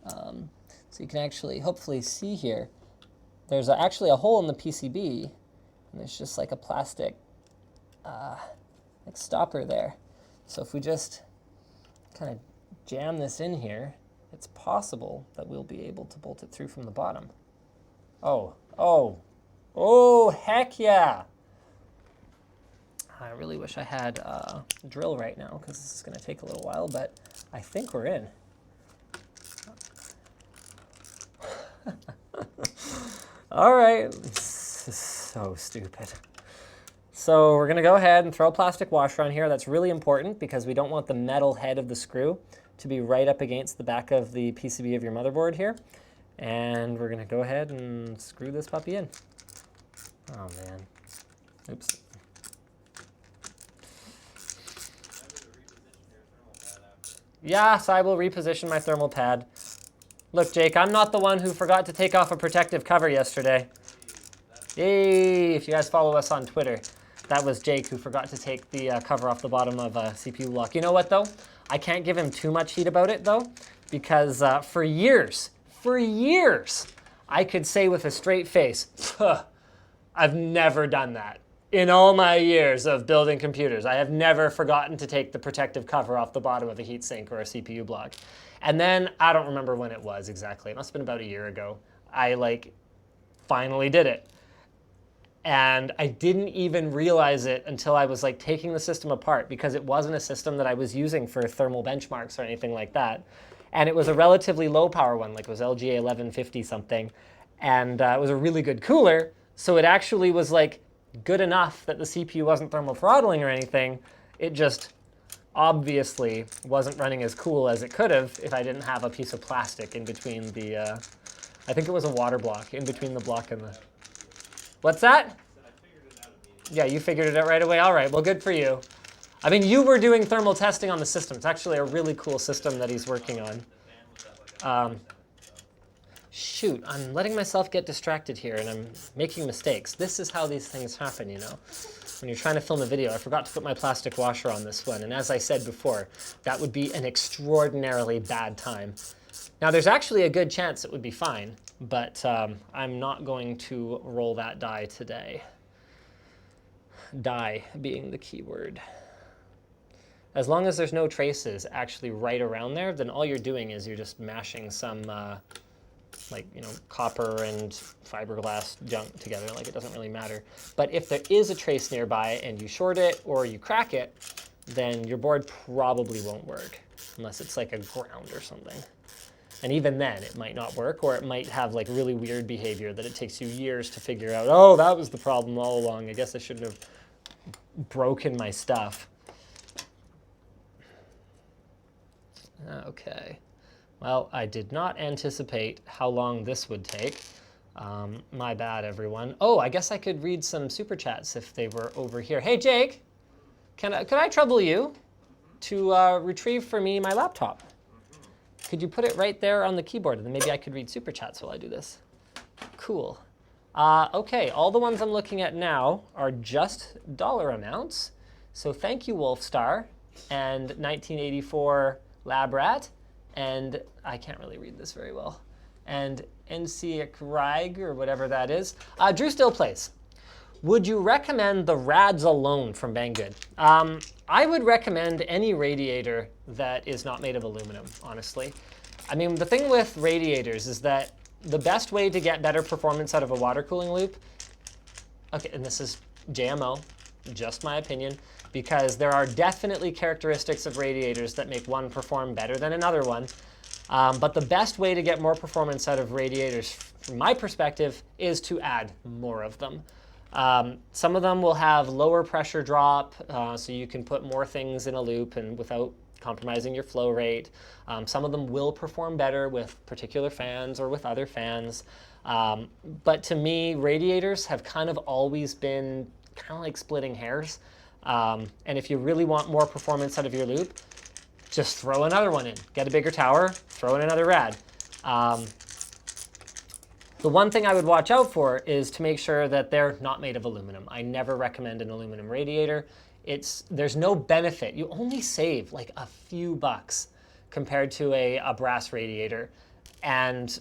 So you can actually hopefully see here, there's actually a hole in the PCB, and there's just like a plastic like stopper there. So if we just kind of jam this in here, it's possible that we'll be able to bolt it through from the bottom. Oh, heck yeah! I really wish I had a drill right now, because this is going to take a little while, but I think we're in. All right, this is so stupid. So we're going to go ahead and throw a plastic washer on here. That's really important because we don't want the metal head of the screw to be right up against the back of the PCB of your motherboard here. And we're going to go ahead and screw this puppy in. Oh, man. Oops. Yes, I will reposition my thermal pad. Look, Jake, I'm not the one who forgot to take off a protective cover yesterday. Yay! If you guys follow us on Twitter, that was Jake who forgot to take the cover off the bottom of a CPU block. You know what, though? I can't give him too much heat about it, though, because for years, I could say with a straight face, I've never done that. In all my years of building computers, I have never forgotten to take the protective cover off the bottom of a heatsink or a CPU block. And then, I don't remember when it was exactly. It must have been about a year ago. I finally did it. And I didn't even realize it until I was taking the system apart, because it wasn't a system that I was using for thermal benchmarks or anything like that. And it was a relatively low power one, it was LGA 1150 something. And it was a really good cooler. So it actually was good enough that the CPU wasn't thermal throttling or anything. It just obviously wasn't running as cool as it could have if I didn't have a piece of plastic in between the, I think it was a water block, in between the block and the... What's that? Yeah, you figured it out right away. All right, well, good for you. I mean, you were doing thermal testing on the system. It's actually a really cool system that he's working on. Shoot, I'm letting myself get distracted here, and I'm making mistakes. This is how these things happen, you know. When you're trying to film a video, I forgot to put my plastic washer on this one, and as I said before, that would be an extraordinarily bad time. Now, there's actually a good chance it would be fine, but I'm not going to roll that die today. Die being the key word. As long as there's no traces actually right around there, then all you're doing is you're just mashing some copper and fiberglass junk together. It doesn't really matter. But if there is a trace nearby and you short it or you crack it, then your board probably won't work, unless it's like a ground or something. And even then, it might not work, or it might have really weird behavior that it takes you years to figure out, oh, that was the problem all along. I guess I shouldn't have broken my stuff. Okay. Well, I did not anticipate how long this would take. My bad, everyone. Oh, I guess I could read some super chats if they were over here. Hey, Jake, could I trouble you to retrieve for me my laptop? Could you put it right there on the keyboard, and then maybe I could read super chats while I do this? Cool. Okay, all the ones I'm looking at now are just dollar amounts. So thank you, Wolfstar, and 1984 Labrat, and I can't really read this very well, and NC or whatever that is. Drew Still Plays. Would you recommend the Rads alone from Banggood? I would recommend any radiator that is not made of aluminum, honestly. I mean, the thing with radiators is that the best way to get better performance out of a water cooling loop, okay, and this is JMO, just my opinion, because there are definitely characteristics of radiators that make one perform better than another one. But the best way to get more performance out of radiators, from my perspective, is to add more of them. Some of them will have lower pressure drop, so you can put more things in a loop and without compromising your flow rate. Some of them will perform better with particular fans or with other fans. But to me, radiators have kind of always been kind of like splitting hairs. And if you really want more performance out of your loop, just throw another one in. Get a bigger tower, throw in another rad. The one thing I would watch out for is to make sure that they're not made of aluminum. I never recommend an aluminum radiator. There's no benefit. You only save like a few bucks compared to a brass radiator. And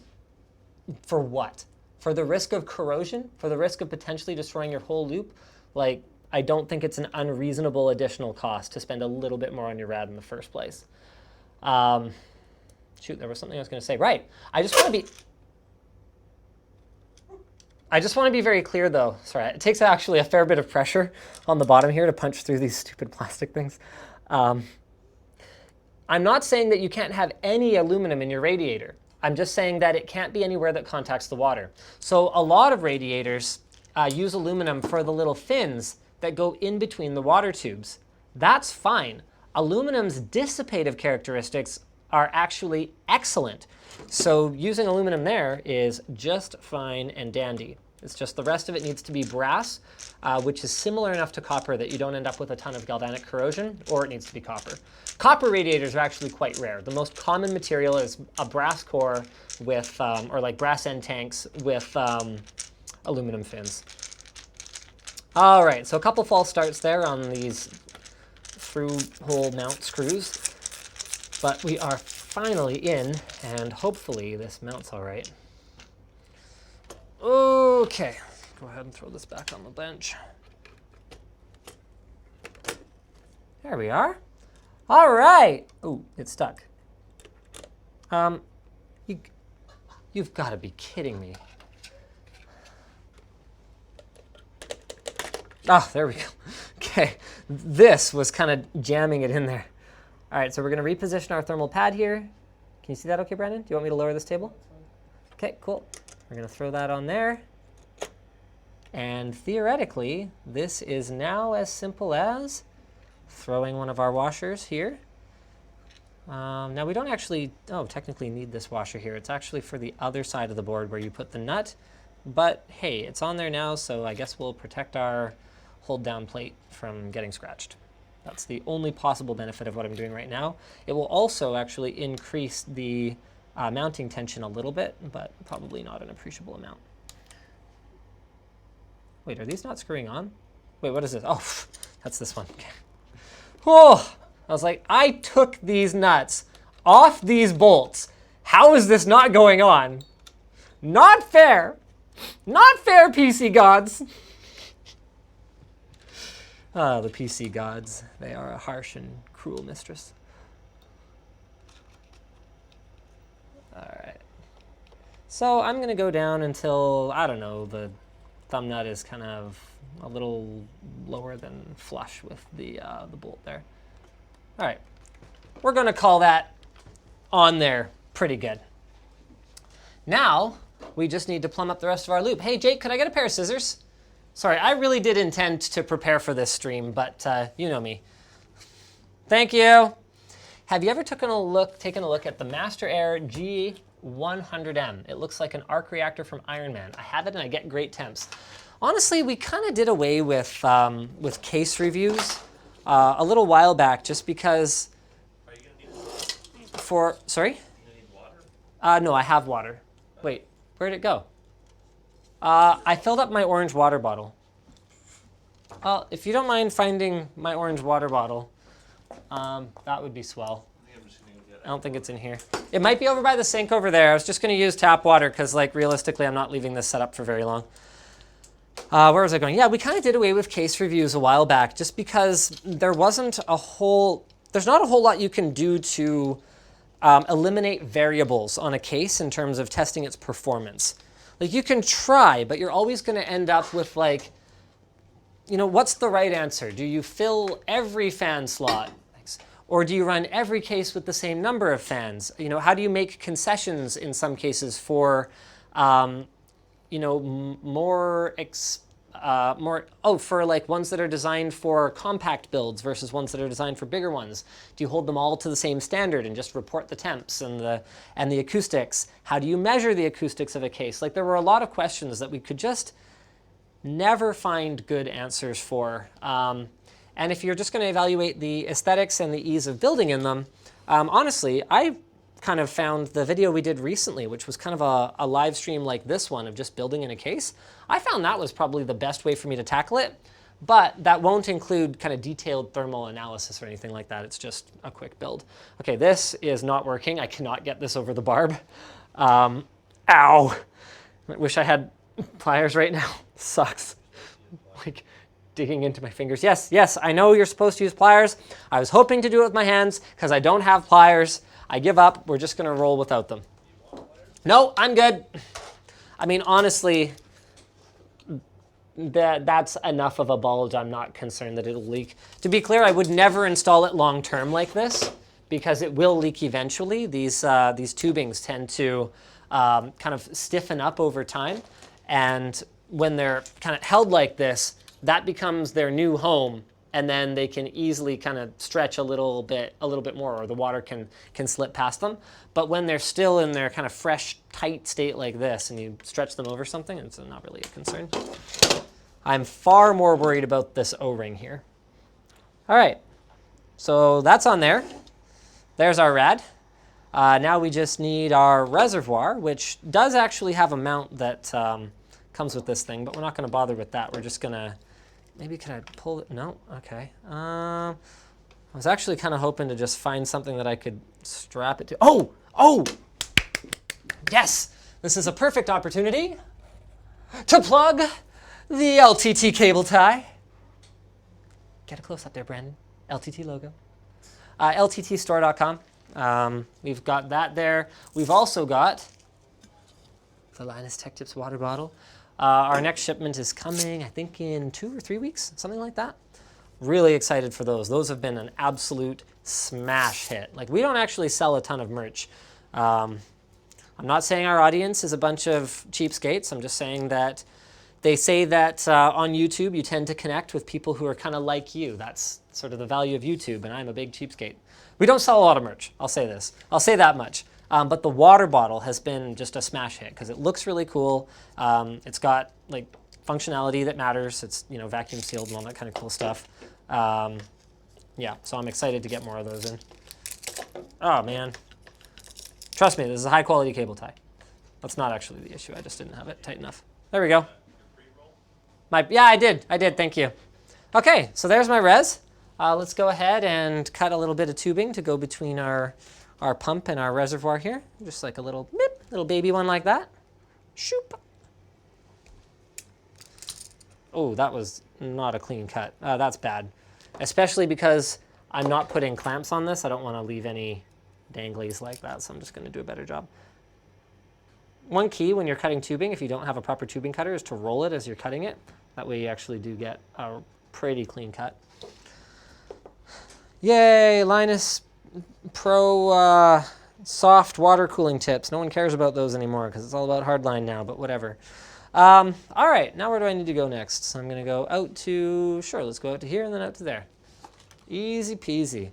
for what? For the risk of corrosion? For the risk of potentially destroying your whole loop? Like, I don't think it's an unreasonable additional cost to spend a little bit more on your rad in the first place. Shoot, there was something I was going to say. Right. I just want to be very clear, though. Sorry, it takes actually a fair bit of pressure on the bottom here to punch through these stupid plastic things. I'm not saying that you can't have any aluminum in your radiator. I'm just saying that it can't be anywhere that contacts the water. So a lot of radiators use aluminum for the little fins that go in between the water tubes. That's fine. Aluminum's dissipative characteristics are actually excellent. So using aluminum there is just fine and dandy. It's just the rest of it needs to be brass, which is similar enough to copper that you don't end up with a ton of galvanic corrosion, or it needs to be copper. Copper radiators are actually quite rare. The most common material is a brass core with, or like brass end tanks with aluminum fins. All right, so a couple false starts there on these through-hole mount screws, but we are finally in, and hopefully this mounts all right. Okay, go ahead and throw this back on the bench. There we are. All right. Ooh, it's stuck. You've got to be kidding me. Oh, there we go. Okay, this was kind of jamming it in there. All right, so we're going to reposition our thermal pad here. Can you see that okay, Brandon? Do you want me to lower this table? Okay, cool. We're going to throw that on there. And theoretically, this is now as simple as throwing one of our washers here. Now we don't actually, technically need this washer here. It's actually for the other side of the board where you put the nut. But hey, it's on there now, so I guess we'll protect our hold down plate from getting scratched. That's the only possible benefit of what I'm doing right now. It will also actually increase the mounting tension a little bit, but probably not an appreciable amount. Wait, are these not screwing on? Wait, what is this? Oh, that's this one. Okay. Oh, I was like, I took these nuts off these bolts. How is this not going on? Not fair. Not fair, PC gods. The PC gods. They are a harsh and cruel mistress. All right. So I'm going to go down until, I don't know, the thumb nut is kind of a little lower than flush with the bolt there. All right. We're going to call that on there pretty good. Now, we just need to plumb up the rest of our loop. Hey, Jake, could I get a pair of scissors? Sorry, I really did intend to prepare for this stream, but you know me. Thank you. Have you ever taken a look at the Master Air G100M? It looks like an arc reactor from Iron Man. I have it and I get great temps. Honestly, we kind of did away with case reviews a little while back just because Are you gonna need sorry? You gonna need water? No, I have water. Wait, where'd it go? I filled up my orange water bottle. Well, if you don't mind finding my orange water bottle, that would be swell. I think I'm just gonna go get it. I don't think it's in here. It might be over by the sink over there. I was just going to use tap water because, like, realistically, I'm not leaving this set up for very long. Where was I going? Yeah, we kind of did away with case reviews a while back just because there's not a whole lot you can do to eliminate variables on a case in terms of testing its performance. Like, you can try, but you're always going to end up with, like, you know, what's the right answer? Do you fill every fan slot? Or do you run every case with the same number of fans? You know, how do you make concessions in some cases for, you know, for like ones that are designed for compact builds versus ones that are designed for bigger ones? Do you hold them all to the same standard and just report the temps and the acoustics? How do you measure the acoustics of a case? Like, there were a lot of questions that we could just never find good answers for. And if you're just going to evaluate the aesthetics and the ease of building in them, honestly, I kind of found the video we did recently, which was kind of a live stream like this one of just building in a case. I found that was probably the best way for me to tackle it, but that won't include kind of detailed thermal analysis or anything like that. It's just a quick build. Okay, this is not working. I cannot get this over the barb. Ow. I wish I had pliers right now. Sucks. Like digging into my fingers. Yes, yes, I know you're supposed to use pliers. I was hoping to do it with my hands because I don't have pliers. I give up. We're just going to roll without them. No, I'm good. I mean, honestly, that's enough of a bulge. I'm not concerned that it'll leak. To be clear, I would never install it long term like this because it will leak eventually. These tubings tend to kind of stiffen up over time, and when they're kind of held like this, that becomes their new home, and then they can easily kind of stretch a little bit more, or the water can slip past them. But when they're still in their kind of fresh, tight state like this, and you stretch them over something, it's not really a concern. I'm far more worried about this O-ring here. All right, so that's on there. There's our rad. Now we just need our reservoir, which does actually have a mount that comes with this thing, but we're not going to bother with that. We're just going to, maybe can I pull it? No, okay. I was actually kind of hoping to just find something that I could strap it to. Oh, yes, this is a perfect opportunity to plug the LTT cable tie. Get a close up there, Brandon. LTT logo. LTTstore.com. We've got that there. We've also got the Linus Tech Tips water bottle. Our next shipment is coming, I think, in 2 or 3 weeks, something like that. Really excited for those. Those have been an absolute smash hit. Like, we don't actually sell a ton of merch. I'm not saying our audience is a bunch of cheapskates. I'm just saying that they say that on YouTube you tend to connect with people who are kind of like you. That's sort of the value of YouTube, and I'm a big cheapskate. We don't sell a lot of merch, I'll say this. I'll say that much. But the water bottle has been just a smash hit because it looks really cool. It's got like functionality that matters. It's, you know, vacuum sealed and all that kind of cool stuff. Yeah, so I'm excited to get more of those in. Oh man, trust me, this is a high quality cable tie. That's not actually the issue. I just didn't have it tight enough. There we go. Yeah, I did. Thank you. Okay, so there's my res. Let's go ahead and cut a little bit of tubing to go between our pump and our reservoir here. Just like a little baby one like that. Shoop. Oh, that was not a clean cut. That's bad. Especially because I'm not putting clamps on this. I don't want to leave any danglies like that, so I'm just going to do a better job. One key when you're cutting tubing, if you don't have a proper tubing cutter, is to roll it as you're cutting it. That way you actually do get a pretty clean cut. Yay, Linus Pro soft water cooling tips. No one cares about those anymore because it's all about hardline now, but whatever. All right, now where do I need to go next? So I'm going to go out to, sure, let's go out to here and then out to there. Easy peasy.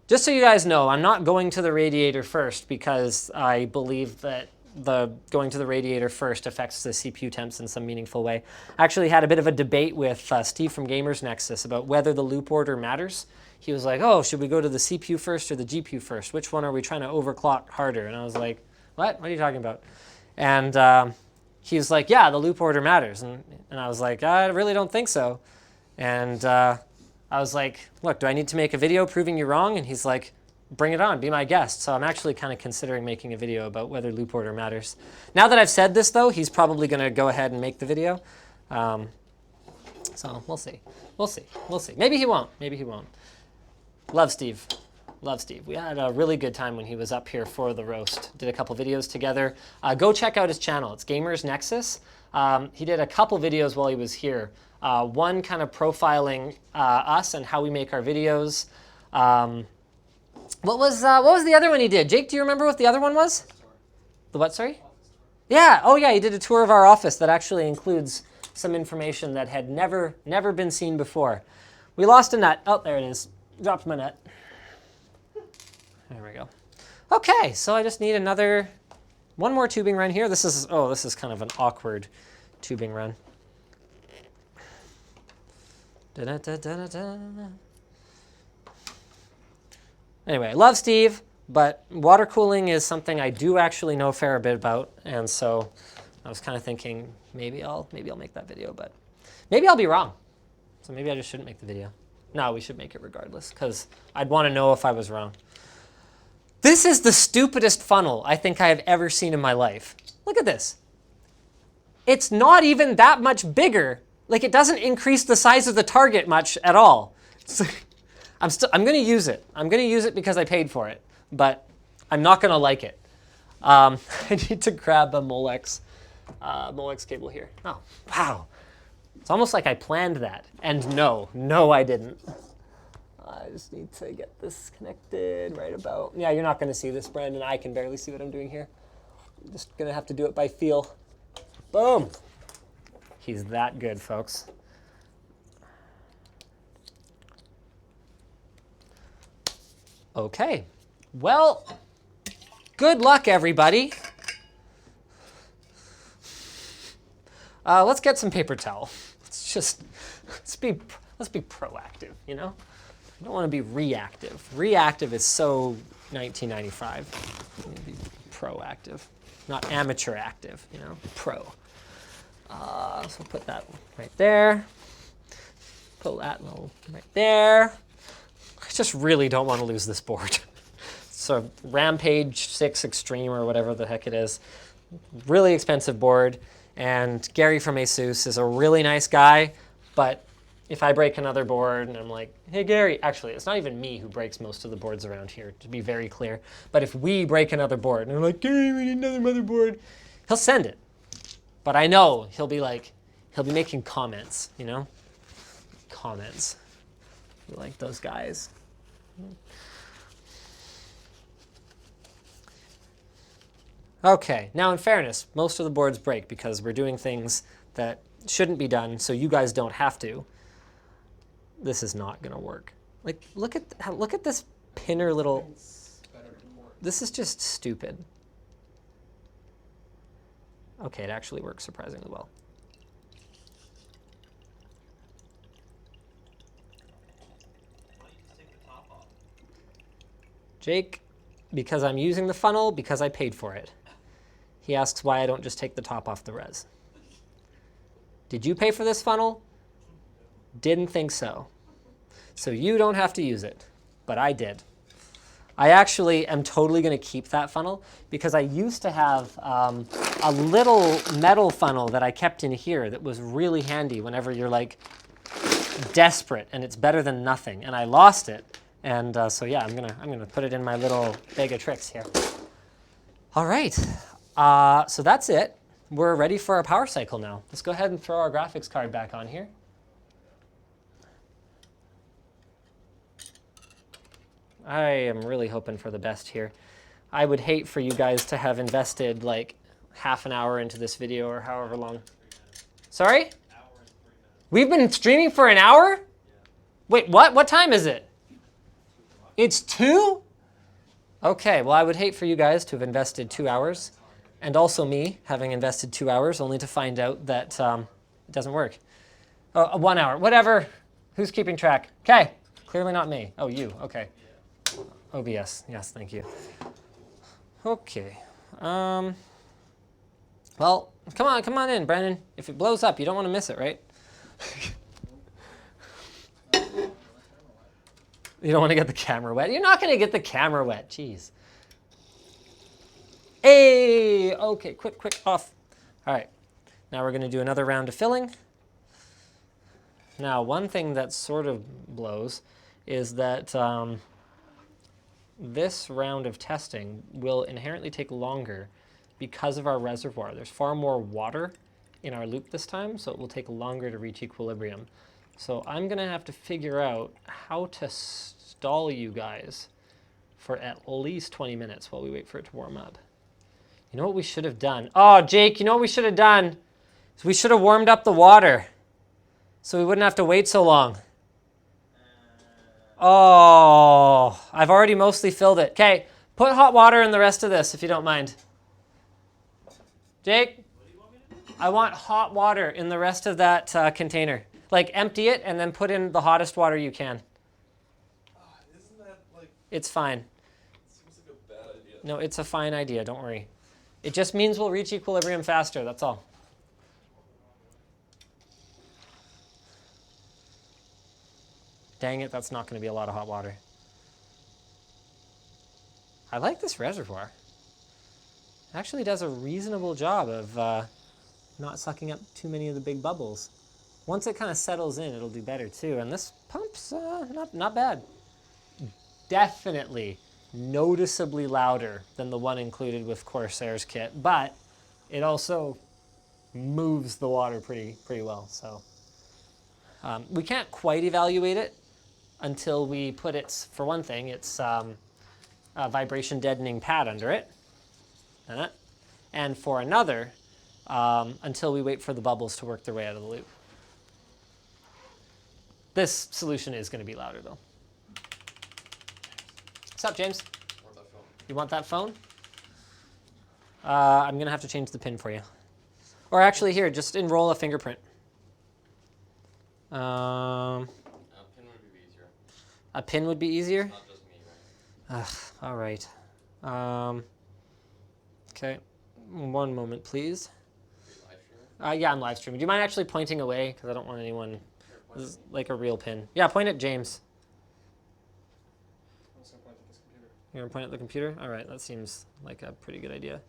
Just so you guys know, I'm not going to the radiator first because I believe that going to the radiator first affects the CPU temps in some meaningful way. I actually had a bit of a debate with Steve from Gamers Nexus about whether the loop order matters. He was like, oh, should we go to the CPU first or the GPU first? Which one are we trying to overclock harder? And I was like, what? What are you talking about? And he was like, yeah, the loop order matters. And I was like, I really don't think so. And I was like, look, do I need to make a video proving you wrong? And he's like, bring it on, be my guest. So I'm actually kind of considering making a video about whether loop order matters. Now that I've said this, though, he's probably going to go ahead and make the video. So we'll see. We'll see. We'll see. Maybe he won't. Maybe he won't. Love Steve. Love Steve. We had a really good time when he was up here for the roast. Did a couple videos together. Go check out his channel. It's Gamers Nexus. He did a couple videos while he was here. One kind of profiling us and how we make our videos. What was the other one he did? Jake, do you remember what the other one was? The what, sorry? Yeah, oh yeah, he did a tour of our office that actually includes some information that had never been seen before. We lost a nut. Oh, there it is. Dropped my nut. There we go. Okay, so I just need one more tubing run here. This is kind of an awkward tubing run. Da, da, da, da, da, da. Anyway, I love Steve, but water cooling is something I do actually know a fair bit about, and so I was kind of thinking maybe I'll make that video, but maybe I'll be wrong. So maybe I just shouldn't make the video. No, we should make it regardless, because I'd want to know if I was wrong. This is the stupidest funnel I think I have ever seen in my life. Look at this. It's not even that much bigger. Like, it doesn't increase the size of the target much at all. I'm going to use it. I'm going to use it because I paid for it, but I'm not going to like it. I need to grab a Molex cable here. Oh, wow. It's almost like I planned that. And no, I didn't. I just need to get this connected right about. Yeah, you're not going to see this, Brandon. I can barely see what I'm doing here. I'm just going to have to do it by feel. Boom. He's that good, folks. Okay. Well, good luck, everybody. Let's get some paper towel. Let's be proactive, you know? I don't want to be reactive. Reactive is so 1995. I want to be proactive, not amateur active, you know? Pro. So put that right there. Put that right there. I just really don't want to lose this board. So Rampage 6 Extreme or whatever the heck it is. Really expensive board. And Gary from ASUS is a really nice guy, but if I break another board and I'm like, hey Gary, actually it's not even me who breaks most of the boards around here, to be very clear. But if we break another board and I'm like, Gary, we need another motherboard, he'll send it. But I know he'll be making comments, you know? Comments. Like those guys. Okay, now in fairness, most of the boards break because we're doing things that shouldn't be done, so you guys don't have to. This is not gonna work. Like, look at this pinner little. This is just stupid. Okay, it actually works surprisingly well. Why don't you just take the top off? Jake, because I'm using the funnel, because I paid for it. He asks why I don't just take the top off the res. Did you pay for this funnel? Didn't think so. So you don't have to use it, but I did. I actually am totally going to keep that funnel because I used to have a little metal funnel that I kept in here that was really handy whenever you're like desperate and it's better than nothing. And I lost it. And so yeah, I'm gonna put it in my little bag of tricks here. All right, so that's it. We're ready for our power cycle now. Let's go ahead and throw our graphics card back on here. I am really hoping for the best here. I would hate for you guys to have invested like half an hour into this video or however long. Sorry? We've been streaming for an hour? Wait, what? What time is it? It's 2? Okay, well, I would hate for you guys to have invested 2 hours, and also me having invested 2 hours only to find out that it doesn't work. Oh, 1 hour, whatever. Who's keeping track? Okay, clearly not me. Oh, you, okay. OBS, yes, thank you. Okay, well, come on in, Brandon. If it blows up, you don't want to miss it, right? You don't want to get the camera wet. You're not going to get the camera wet. Jeez. Hey, okay, quick, off. All right, now we're going to do another round of filling. Now, one thing that sort of blows is that this round of testing will inherently take longer because of our reservoir. There's far more water in our loop this time, so it will take longer to reach equilibrium. So I'm going to have to figure out how to stall you guys for at least 20 minutes while we wait for it to warm up. You know what we should have done? Oh, Jake, you know what we should have done? Is we should have warmed up the water so we wouldn't have to wait so long. Oh, I've already mostly filled it. Okay, put hot water in the rest of this if you don't mind. Jake, I want hot water in the rest of that container. Like, empty it and then put in the hottest water you can. Isn't that like It's fine. Seems like a bad idea. No, it's a fine idea. Don't worry. It just means we'll reach equilibrium faster. That's all. Dang it, that's not going to be a lot of hot water. I like this reservoir. It actually does a reasonable job of not sucking up too many of the big bubbles. Once it kind of settles in, it'll do better too. And this pump's not bad. Definitely noticeably louder than the one included with Corsair's kit, but it also moves the water pretty well. So we can't quite evaluate it until we put its, for one thing, its a vibration deadening pad under it. And for another, until we wait for the bubbles to work their way out of the loop. This solution is going to be louder though. What's up, James? I want that phone. You want that phone? I'm going to have to change the pin for you. Or actually, here, just enroll a fingerprint. A pin would be easier. A pin would be easier? Not just me, right? All right. Okay. One moment, please. Are you live streaming? Yeah, I'm live streaming. Do you mind actually pointing away? Because I don't want anyone... This is like a real pin. Yeah, point at James. I'm just gonna point at this computer. You're going to point at the computer? All right, that seems like a pretty good idea.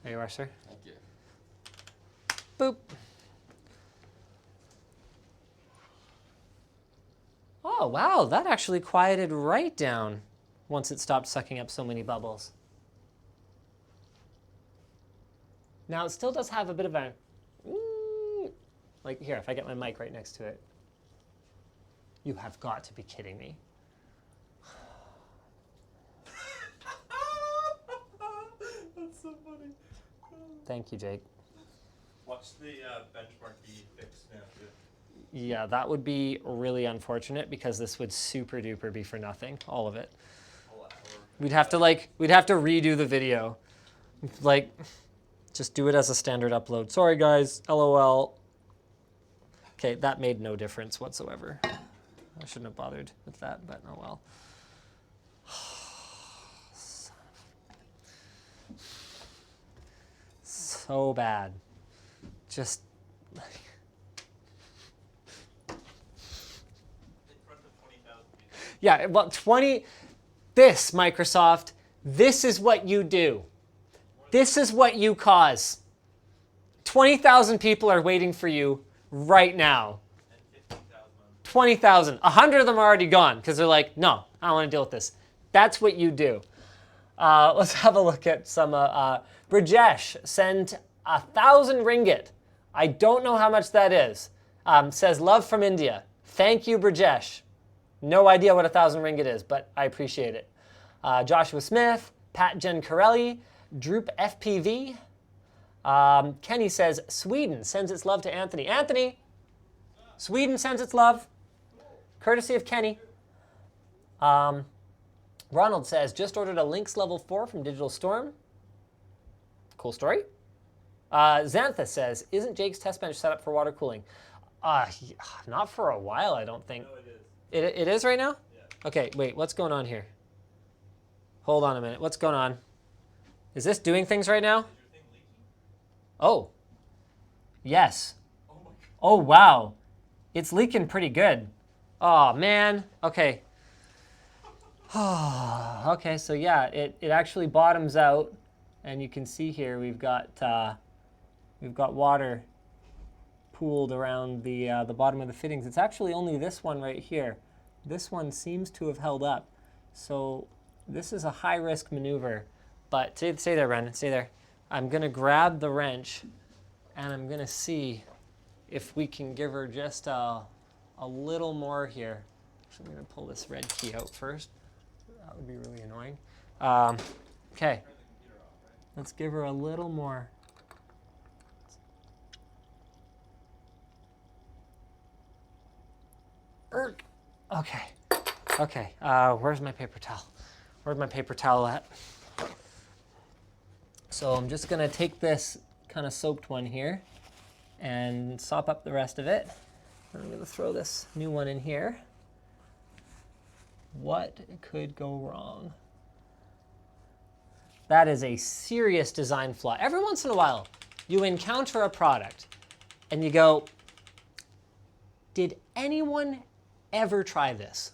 There you are, sir. Thank you. Boop. Oh, wow, that actually quieted right down once it stopped sucking up so many bubbles. Now, it still does have a bit of a... Like, here, if I get my mic right next to it. You have got to be kidding me. That's so funny. Thank you, Jake. Watch the benchmark be fixed now too. Yeah, that would be really unfortunate because this would super duper be for nothing, all of it. Whole hour. We'd have to redo the video. Like, just do it as a standard upload. Sorry guys, LOL. Okay, that made no difference whatsoever. I shouldn't have bothered with that, but oh well. So bad. Just In front of 20,000 people. yeah, well, this Microsoft, this is what you do. This is what you cause. 20,000 people are waiting for you right now. And 15,000 on 20,000. 100 of them are already gone because they're like, no, I don't want to deal with this. That's what you do. Let's have a look at some. Brajesh sent 1,000 ringgit. I don't know how much that is. Says, love from India. Thank you, Brajesh. No idea what 1,000 ringgit is, but I appreciate it. Joshua Smith, Pat Jen Corelli, Droop FPV. Kenny says, Sweden sends its love to Anthony. Anthony, Sweden sends its love. Courtesy of Kenny. Ronald says, just ordered a Lynx level 4 from Digital Storm. Cool story. Xantha says, isn't Jake's test bench set up for water cooling? Not for a while, I don't think. No, it is. It is right now? Yeah. Okay, wait, what's going on here? Hold on a minute. What's going on? Is this doing things right now? Is your thing leaking? Oh. Yes. Oh my god. Oh, wow. It's leaking pretty good. Oh, man. Okay. Okay, so yeah, it actually bottoms out. And you can see here we've got water pooled around the bottom of the fittings. It's actually only this one right here. This one seems to have held up. So this is a high-risk maneuver. But stay there, Brendan. Stay there. I'm going to grab the wrench, and I'm going to see if we can give her just a little more here. So I'm going to pull this red key out first. That would be really annoying. Okay. Let's give her a little more. Okay. Okay. Where's my paper towel? Where's my paper towel at? So I'm just going to take this kind of soaked one here and sop up the rest of it. I'm going to throw this new one in here. What could go wrong? That is a serious design flaw. Every once in a while, you encounter a product and you go, did anyone ever try this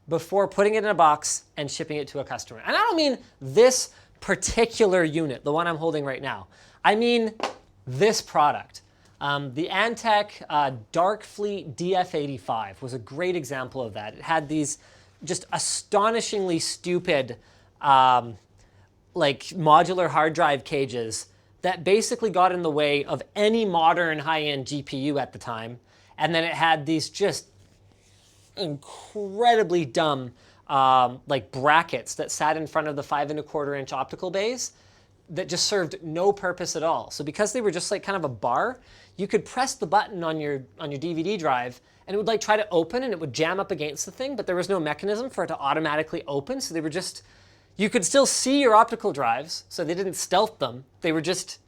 before putting it in a box and shipping it to a customer? And I don't mean this particular unit, the one I'm holding right now. I mean this product. The Antec Dark Fleet DF85 was a great example of that. It had these just astonishingly stupid like modular hard drive cages that basically got in the way of any modern high-end GPU at the time. And then it had these just incredibly dumb like brackets that sat in front of the 5 1/4 inch optical bays that just served no purpose at all. So because they were just like kind of a bar, you could press the button on your DVD drive and it would like try to open and it would jam up against the thing, but there was no mechanism for it to automatically open. So they were just, you could still see your optical drives, so they didn't stealth them. They were just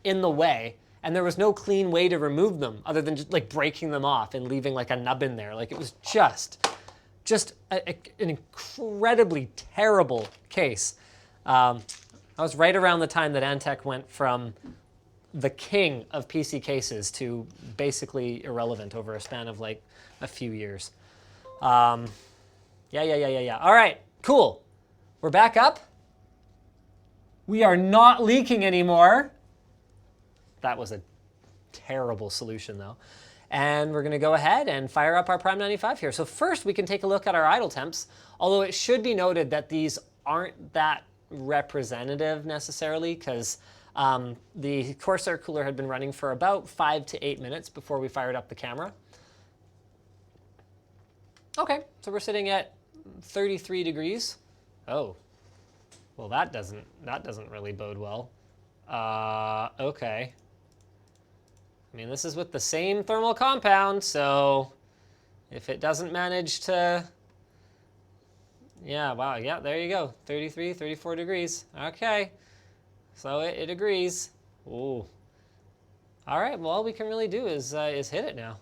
in the way, and there was no clean way to remove them other than just like breaking them off and leaving like a nub in there. Like it was just an incredibly terrible case. I was right around the time that Antec went from the king of PC cases to basically irrelevant over a span of like a few years. Yeah. All right, cool. We're back up. We are not leaking anymore. That was a terrible solution though. And we're gonna go ahead and fire up our Prime 95 here. So first we can take a look at our idle temps, although it should be noted that these aren't that representative necessarily, because the Corsair cooler had been running for about 5 to 8 minutes before we fired up the camera. Okay, so we're sitting at 33 degrees. Oh, well that doesn't really bode well. Okay. I mean, this is with the same thermal compound, so if it doesn't manage to, yeah, wow, yeah, there you go, 33, 34 degrees. Okay, so it agrees. Ooh. All right, well, all we can really do is hit it now.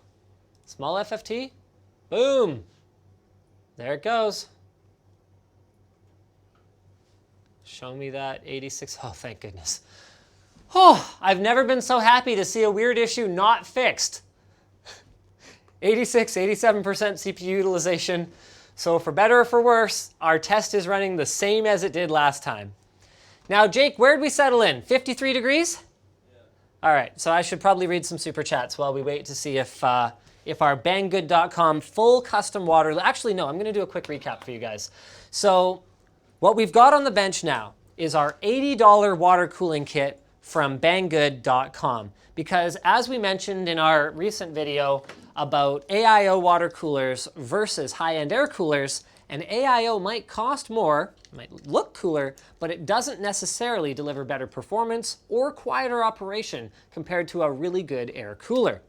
Small FFT, boom. There it goes. Show me that 86, oh, thank goodness. Oh, I've never been so happy to see a weird issue not fixed. 86, 87% CPU utilization. So for better or for worse, our test is running the same as it did last time. Now, Jake, where'd we settle in? 53 degrees? Yeah. All right, so I should probably read some super chats while we wait to see if our banggood.com full custom water, actually no, I'm gonna do a quick recap for you guys. So what we've got on the bench now is our $80 water cooling kit from banggood.com, because as we mentioned in our recent video about AIO water coolers versus high-end air coolers, an AIO might cost more, might look cooler, but it doesn't necessarily deliver better performance or quieter operation compared to a really good air cooler.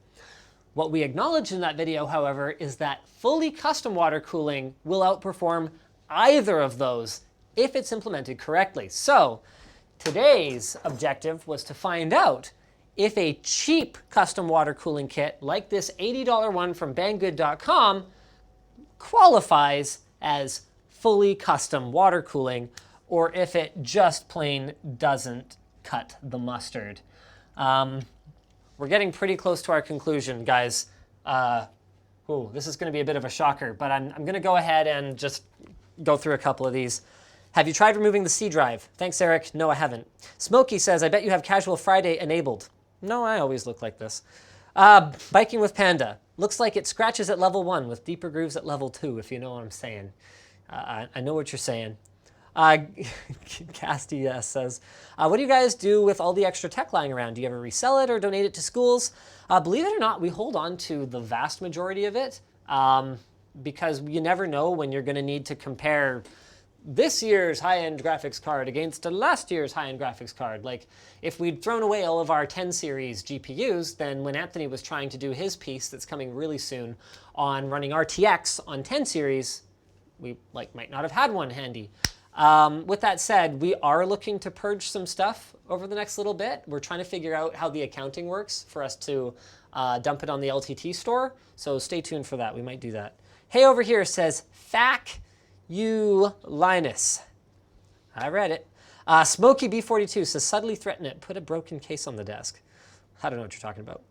What we acknowledged in that video, however, is that fully custom water cooling will outperform either of those if it's implemented correctly. So today's objective was to find out if a cheap custom water cooling kit like this $80 one from banggood.com qualifies as fully custom water cooling, or if it just plain doesn't cut the mustard. We're getting pretty close to our conclusion, guys. This is gonna be a bit of a shocker, but I'm gonna go ahead and just go through a couple of these. Have you tried removing the C drive? Thanks, Eric. No, I haven't. Smokey says, I bet you have Casual Friday enabled. No, I always look like this. Biking with Panda. Looks like it scratches at level 1 with deeper grooves at level 2, if you know what I'm saying. I know what you're saying. Casty says, what do you guys do with all the extra tech lying around? Do you ever resell it or donate it to schools? Believe it or not, we hold on to the vast majority of it because you never know when you're going to need to compare this year's high-end graphics card against last year's high-end graphics card. Like, if we'd thrown away all of our 10 series GPUs, then when Anthony was trying to do his piece that's coming really soon on running RTX on 10 series, we might not have had one handy. With that said, we are looking to purge some stuff over the next little bit. We're trying to figure out how the accounting works for us to dump it on the LTT store. So stay tuned for that. We might do that. Hey over here says, Fac, You, Linus. I read it. Smokey B42 says, subtly threaten it. Put a broken case on the desk. I don't know what you're talking about.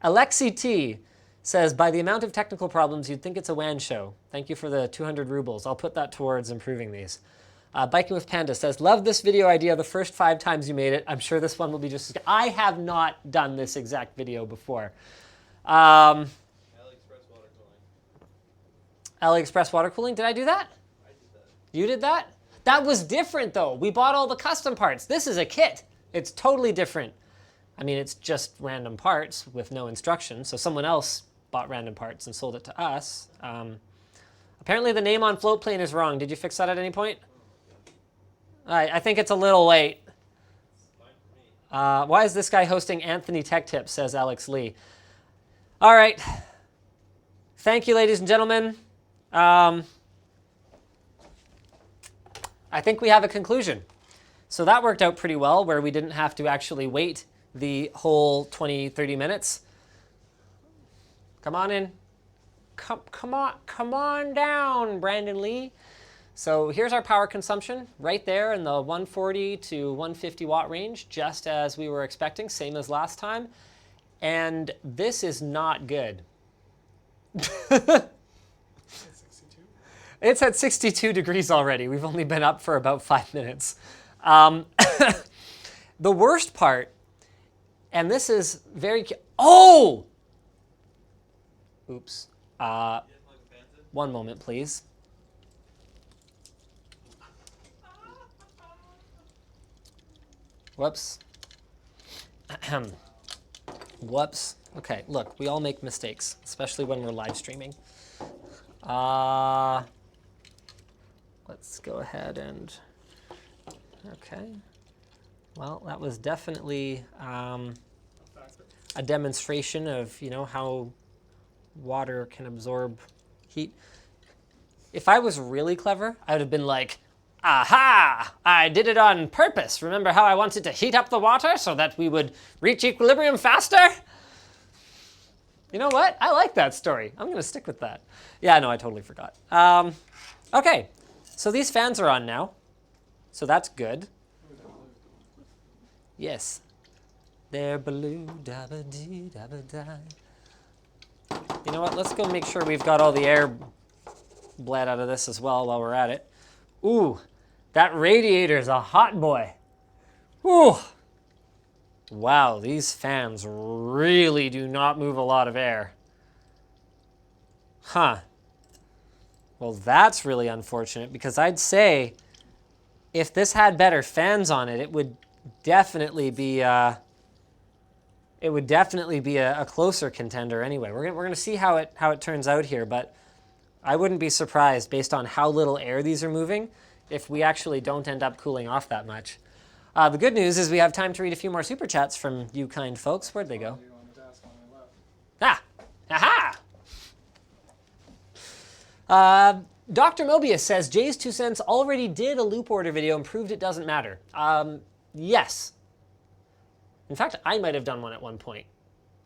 Alexi T says, by the amount of technical problems, you'd think it's a WAN show. Thank you for the 200 rubles. I'll put that towards improving these. Biking with Panda says, love this video idea the first 5 times you made it. I'm sure this one will be just as good. I have not done this exact video before. AliExpress water cooling. AliExpress water cooling, did I do that? I did that. You did that? That was different though. We bought all the custom parts. This is a kit. It's totally different. I mean, it's just random parts with no instructions. So someone else bought random parts and sold it to us. Apparently the name on float plane is wrong. Did you fix that at any point? I think it's a little late. Why is this guy hosting Anthony Tech Tips, says Alex Lee. All right. Thank you, ladies and gentlemen. I think we have a conclusion. So that worked out pretty well, where we didn't have to actually wait the whole 20, 30 minutes. Come on in. Come on down, Brandon Lee. So here's our power consumption right there in the 140 to 150 watt range, just as we were expecting, same as last time. And this is not good. It's at 62 degrees already. We've only been up for about 5 minutes. The worst part, and this is very, oh! Oops. One moment, please. Whoops. Whoops. Okay, look, we all make mistakes, especially when we're live streaming. Let's go ahead and, okay. Well, that was definitely a demonstration of, you know, how water can absorb heat. If I was really clever, I would have been like, aha, I did it on purpose. Remember how I wanted to heat up the water so that we would reach equilibrium faster? You know what? I like that story. I'm going to stick with that. Yeah, no, I totally forgot. Okay, so these fans are on now. So that's good. Yes. They're blue, da-ba-dee, da-ba-da. You know what? Let's go make sure we've got all the air bled out of this as well while we're at it. Ooh, that radiator's a hot boy. Ooh. Wow, these fans really do not move a lot of air. Huh. Well, that's really unfortunate because I'd say if this had better fans on it, it would definitely be a closer contender anyway. We're gonna see how it turns out here, but I wouldn't be surprised based on how little air these are moving if we actually don't end up cooling off that much. The good news is we have time to read a few more super chats from you kind folks. Where'd they go? Ah, aha! Dr. Mobius says, Jay's 2 cents already did a loop order video and proved it doesn't matter. Yes. In fact, I might have done one at one point.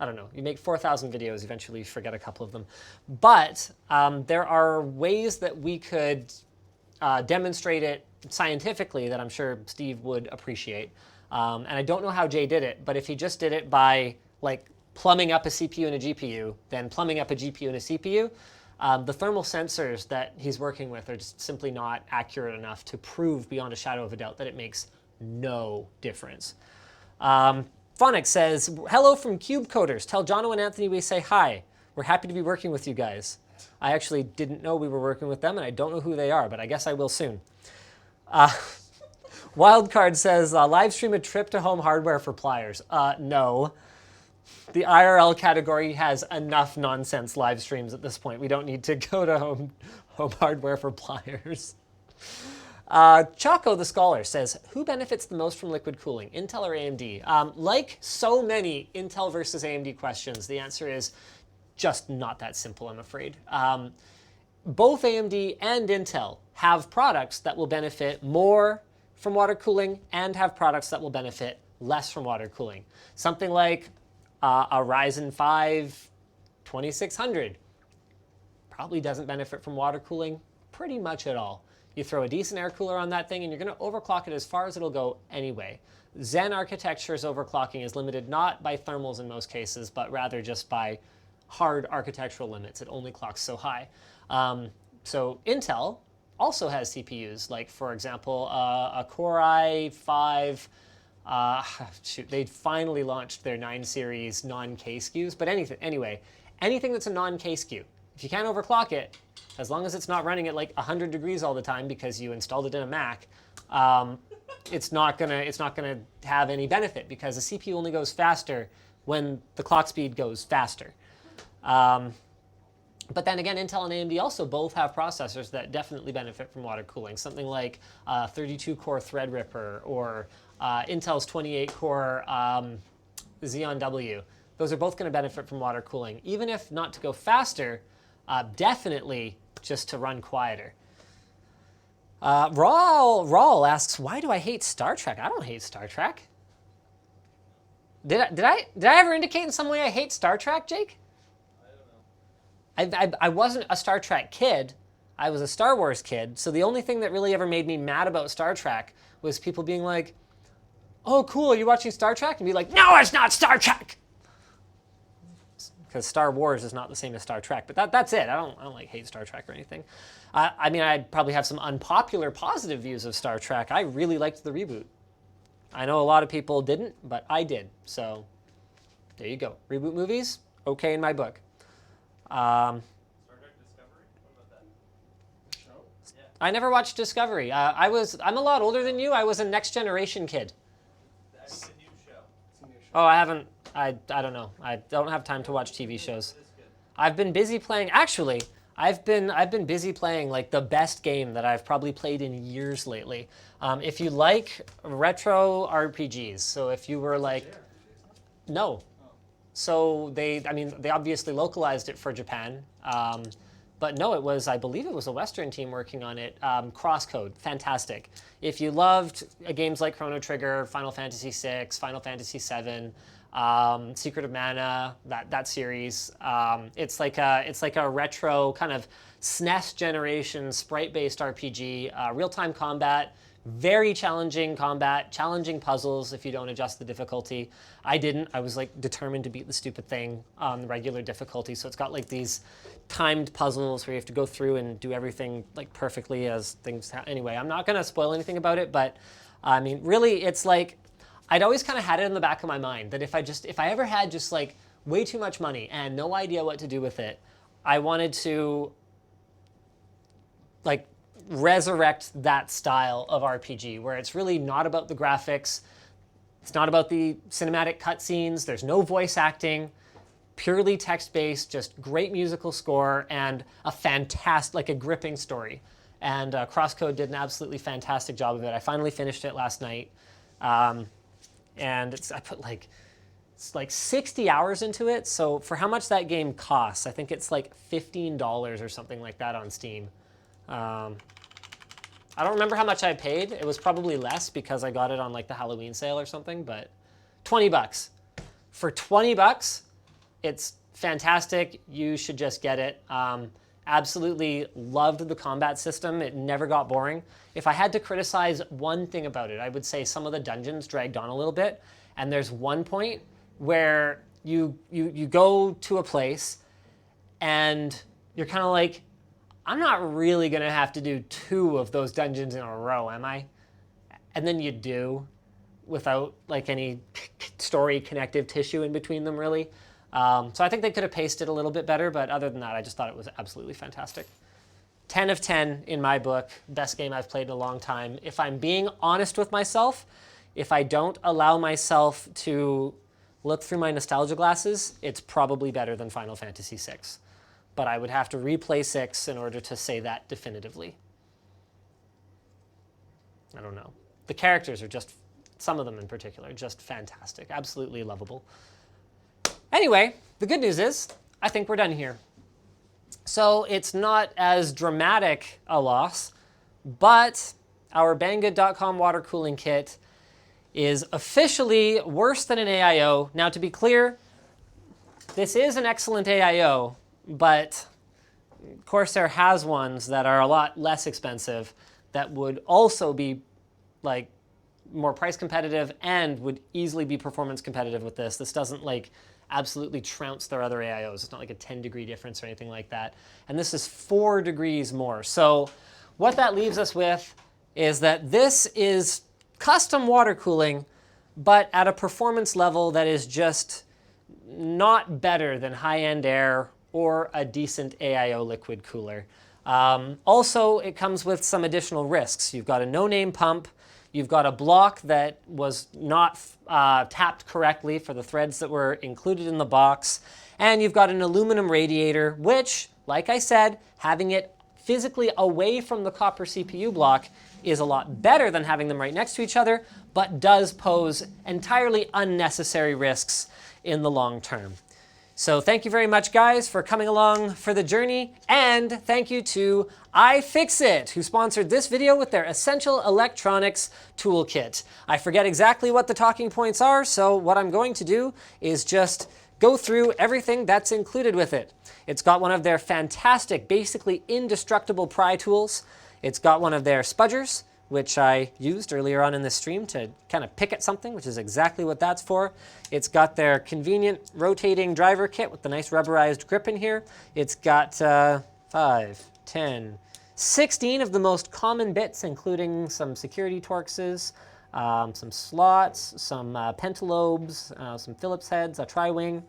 I don't know. You make 4,000 videos, eventually you forget a couple of them. But there are ways that we could demonstrate it scientifically that I'm sure Steve would appreciate. And I don't know how Jay did it, but if he just did it by like plumbing up a CPU and a GPU, then plumbing up a GPU and a CPU, the thermal sensors that he's working with are just simply not accurate enough to prove beyond a shadow of a doubt that it makes no difference. Phonics says, hello from Cube Coders. Tell Jono and Anthony we say hi. We're happy to be working with you guys. I actually didn't know we were working with them, and I don't know who they are, but I guess I will soon. Wildcard says, live stream a trip to home hardware for pliers. No. The IRL category has enough nonsense live streams at this point. We don't need to go to home hardware for pliers. Chaco the Scholar says, who benefits the most from liquid cooling, Intel or AMD? Like so many Intel versus AMD questions, the answer is just not that simple, I'm afraid. Both AMD and Intel have products that will benefit more from water cooling and have products that will benefit less from water cooling. Something like a Ryzen 5 2600 probably doesn't benefit from water cooling pretty much at all. You throw a decent air cooler on that thing and you're going to overclock it as far as it'll go anyway. Zen Architecture's overclocking is limited not by thermals in most cases, but rather just by hard architectural limits. It only clocks so high. So Intel also has CPUs, like for example, a Core i5, they finally launched their 9 series non-K SKUs, but anything that's a non-K SKU, if you can't overclock it, as long as it's not running at like 100 degrees all the time because you installed it in a Mac, it's not gonna have any benefit because the CPU only goes faster when the clock speed goes faster. But then again, Intel and AMD also both have processors that definitely benefit from water cooling. Something like 32-core Threadripper or Intel's 28-core Xeon W. Those are both going to benefit from water cooling, even if not to go faster, definitely just to run quieter. Rawl asks, why do I hate Star Trek? I don't hate Star Trek. Did I ever indicate in some way I hate Star Trek, Jake? I wasn't a Star Trek kid. I was a Star Wars kid. So the only thing that really ever made me mad about Star Trek was people being like, oh, cool, are you watching Star Trek? And be like, no, it's not Star Trek. Because Star Wars is not the same as Star Trek. But that's it. I don't like hate Star Trek or anything. I mean, I'd probably have some unpopular positive views of Star Trek. I really liked the reboot. I know a lot of people didn't, but I did. So there you go. Reboot movies, okay in my book. Star Trek Discovery? What about that? Show? Yeah. I never watched Discovery. I'm a lot older than you. I was a Next Generation kid. That's a new show. It's a new show. Oh, I haven't. I don't know. I don't have time to watch TV shows. I've been busy playing. Actually, I've been busy playing like the best game that I've probably played in years lately. If you like retro RPGs, so if you were like, no. So they obviously localized it for Japan, but no, I believe it was a Western team working on it. Crosscode, fantastic. If you loved games like Chrono Trigger, Final Fantasy VI, Final Fantasy VII, Secret of Mana, that series, it's like a retro kind of SNES generation sprite-based RPG, real-time combat. Very challenging combat, challenging puzzles if you don't adjust the difficulty. I didn't. I was like determined to beat the stupid thing on the regular difficulty. So it's got like these timed puzzles where you have to go through and do everything like perfectly as things anyway, I'm not going to spoil anything about it, but I mean, really it's like I'd always kind of had it in the back of my mind that if I ever had just like way too much money and no idea what to do with it, I wanted to like resurrect that style of RPG where it's really not about the graphics, it's not about the cinematic cutscenes, there's no voice acting, purely text-based, just great musical score and a gripping story. And Crosscode did an absolutely fantastic job of it. I finally finished it last night, and I put like 60 hours into it. So for how much that game costs, I think it's like $15 or something like that on Steam. I don't remember how much I paid. It was probably less because I got it on like the Halloween sale or something, but $20. For $20, it's fantastic. You should just get it. Absolutely loved the combat system. It never got boring. If I had to criticize one thing about it, I would say some of the dungeons dragged on a little bit. And there's one point where you go to a place and you're kind of like, I'm not really going to have to do 2 of those dungeons in a row, am I? And then you do, without like any story connective tissue in between them, really. So I think they could have paced it a little bit better, but other than that, I just thought it was absolutely fantastic. 10 of 10 in my book, best game I've played in a long time. If I'm being honest with myself, if I don't allow myself to look through my nostalgia glasses, it's probably better than Final Fantasy VI. But I would have to replay 6 in order to say that definitively. I don't know. The characters are just, some of them in particular, just fantastic. Absolutely lovable. Anyway, the good news is, I think we're done here. So it's not as dramatic a loss, but our Banggood.com water cooling kit is officially worse than an AIO. Now, to be clear, this is an excellent AIO, but Corsair has ones that are a lot less expensive that would also be like more price competitive and would easily be performance competitive with this. This doesn't like absolutely trounce their other AIOs. It's not like a 10-degree difference or anything like that. And this is 4 degrees more. So what that leaves us with is that this is custom water cooling, but at a performance level that is just not better than high-end air or a decent AIO liquid cooler. Also, it comes with some additional risks. You've got a no-name pump. You've got a block that was not tapped correctly for the threads that were included in the box. And you've got an aluminum radiator, which, like I said, having it physically away from the copper CPU block is a lot better than having them right next to each other, but does pose entirely unnecessary risks in the long term. So thank you very much, guys, for coming along for the journey. And thank you to Ifixit, who sponsored this video with their Essential Electronics Toolkit. I forget exactly what the talking points are, so what I'm going to do is just go through everything that's included with it. It's got one of their fantastic, basically indestructible pry tools. It's got one of their spudgers, which I used earlier on in this stream to kind of pick at something, which is exactly what that's for. It's got their convenient rotating driver kit with the nice rubberized grip in here. It's got 5, 10, 16 of the most common bits, including some security Torxes, some slots, some pentalobes, some Phillips heads, a tri-wing.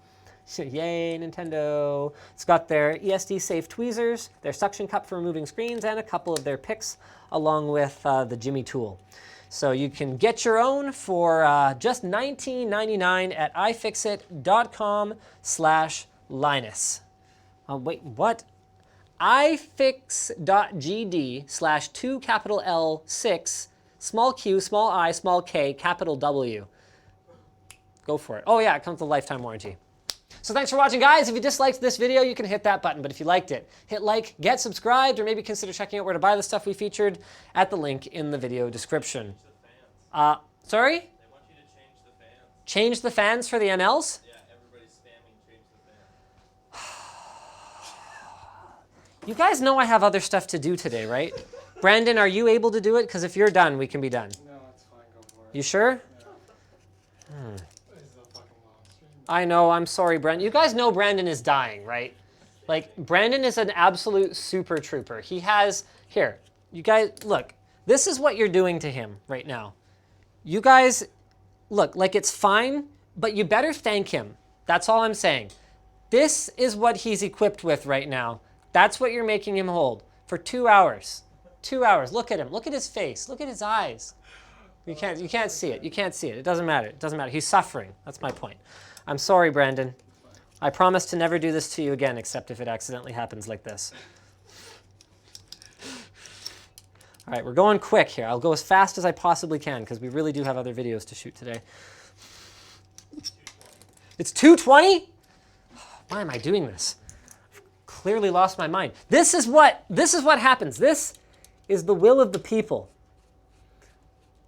Yay, Nintendo. It's got their ESD safe tweezers, their suction cup for removing screens, and a couple of their picks along with the Jimmy tool. So you can get your own for just $19.99 at ifixit.com/Linus. Wait, what? ifix.gd/2L6 small q, small I, small k, capital W. Go for it. Oh yeah, it comes with a lifetime warranty. So thanks for watching, guys. If you disliked this video, you can hit that button. But if you liked it, hit like, get subscribed, or maybe consider checking out where to buy the stuff we featured at the link in the video description. Sorry? They want you to change the fans. Change the fans for the NLs? Yeah, everybody's spamming change the fans. You guys know I have other stuff to do today, right? Brandon, are you able to do it? Because if you're done, we can be done. No, it's fine. Go for it. You sure? This is a fucking long stream. I know, I'm sorry, Brandon. You guys know Brandon is dying, right? Like, Brandon is an absolute super trooper. He has, here, you guys, look, this is what you're doing to him right now. You guys, look, like it's fine, but you better thank him. That's all I'm saying. This is what he's equipped with right now. That's what you're making him hold for 2 hours. 2 hours. Look at him. Look at his face. Look at his eyes. You can't see it. You can't see it. It doesn't matter. It doesn't matter. He's suffering. That's my point. I'm sorry, Brandon. I promise to never do this to you again, except if it accidentally happens like this. All right, we're going quick here. I'll go as fast as I possibly can because we really do have other videos to shoot today. It's 2:20? Why am I doing this? I've clearly lost my mind. This is what happens. This is the will of the people.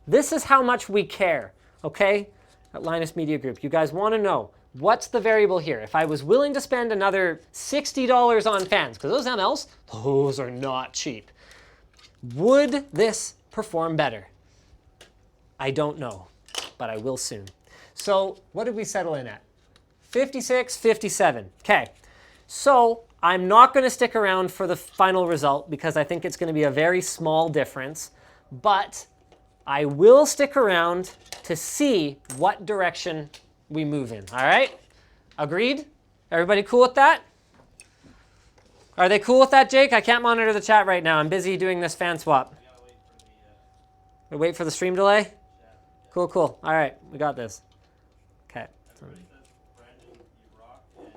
This is how much we care, okay? At Linus Media Group, you guys want to know what's the variable here? If I was willing to spend another $60 on fans, because those MLs, those are not cheap, would this perform better? I don't know, but I will soon. So what did we settle in at? 56, 57. Okay, so I'm not going to stick around for the final result because I think it's going to be a very small difference, but I will stick around to see what direction we move in, all right? Agreed? Everybody cool with that? Are they cool with that, Jake? I can't monitor the chat right now. I'm busy doing this fan swap. We gotta wait for the We wait for the stream delay? chat. Yeah. Cool, cool. All right, we got this. Okay. Everybody says, Brandon, you rock, and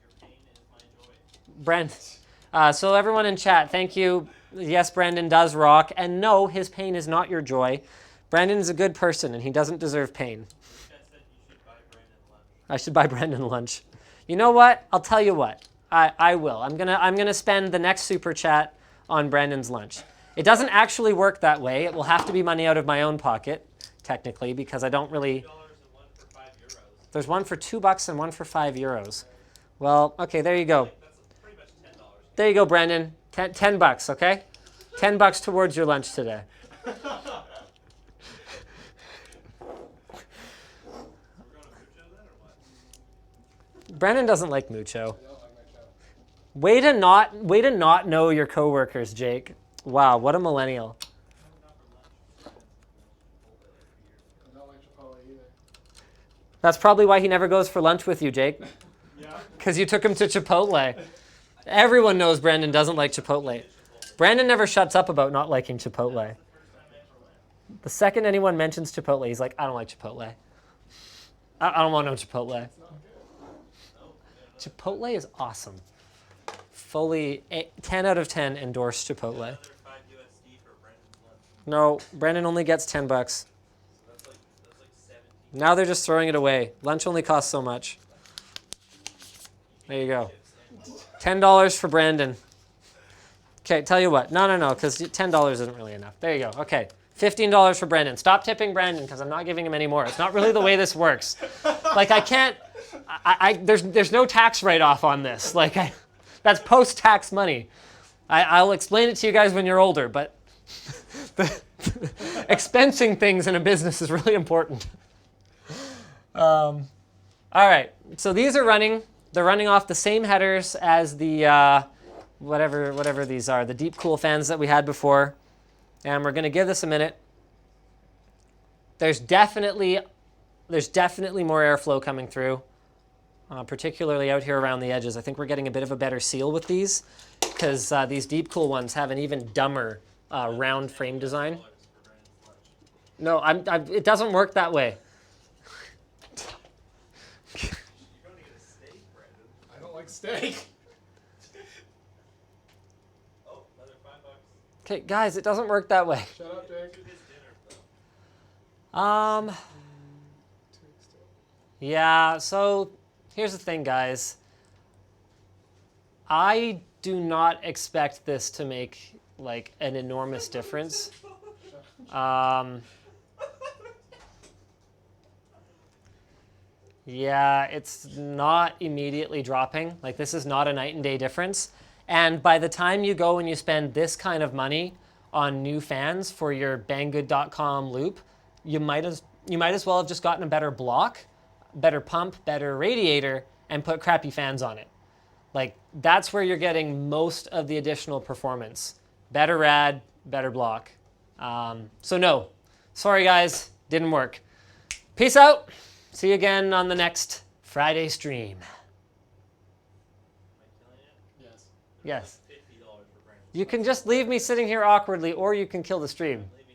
your pain is my joy. Brandon. So everyone in chat, thank you. Yes, Brandon does rock. And no, his pain is not your joy. Brandon is a good person, and he doesn't deserve pain. Chat said you should buy Brandon lunch. I should buy Brandon lunch. You know what? I'll tell you what. I will. I'm gonna spend the next super chat on Brandon's lunch. It doesn't actually work that way. It will have to be money out of my own pocket, technically, because I don't really. $2 and one for €5. There's one for $2 and one for €5. Well, okay, there you go. That's pretty much $10 Canadian. There you go, Brendan. $10, okay? $10 towards your lunch today. We're going to Mucho then, or what? Brendan doesn't like mucho. I don't like my show. Way to not know your coworkers, Jake. Wow, what a millennial. I don't like Chipotle either. That's probably why he never goes for lunch with you, Jake. Yeah. Because you took him to Chipotle. Everyone knows Brandon doesn't like Chipotle. Brandon never shuts up about not liking Chipotle. The second anyone mentions Chipotle, he's like, I don't like Chipotle. I don't want no Chipotle. It's not good. Chipotle is awesome. Fully 10 out of 10 endorse Chipotle. Another $5 USD for Brandon's lunch. No, Brandon only gets $10. So that's like 17. Now they're just throwing it away. Lunch only costs so much. There you go. $10 for Brandon. Okay, tell you what. No, because $10 isn't really enough. There you go. Okay, $15 for Brandon. Stop tipping Brandon because I'm not giving him any more. It's not really the way this works. Like I can't. There's no tax write-off on this. Like that's post-tax money. I'll explain it to you guys when you're older, but expensing things in a business is really important. All right, so these are running. They're running off the same headers as the whatever these are, the deep cool fans that we had before. And we're going to give this a minute. There's definitely more airflow coming through, particularly out here around the edges. I think we're getting a bit of a better seal with these because these deep cool ones have an even dumber round frame design. No, it doesn't work that way. You're going to get a steak, Brandon. I don't like steak. Oh, another $5. Okay, guys, it doesn't work that way. Shut up, Jake. To his dinner, though. 2 weeks still. Yeah, so here's the thing, guys. I do not expect this to make like an enormous difference. Yeah, it's not immediately dropping. Like this is not a night and day difference. And by the time you go and you spend this kind of money on new fans for your banggood.com loop, you might as well have just gotten a better block, better pump, better radiator, and put crappy fans on it. Like that's where you're getting most of the additional performance. Better rad, better block. So no, sorry guys, didn't work. Peace out. See you again on the next Friday stream. Am I killing it? Yes. Yes. $50 for Brandon. You can just leave me sitting here awkwardly, or you can kill the stream. Leave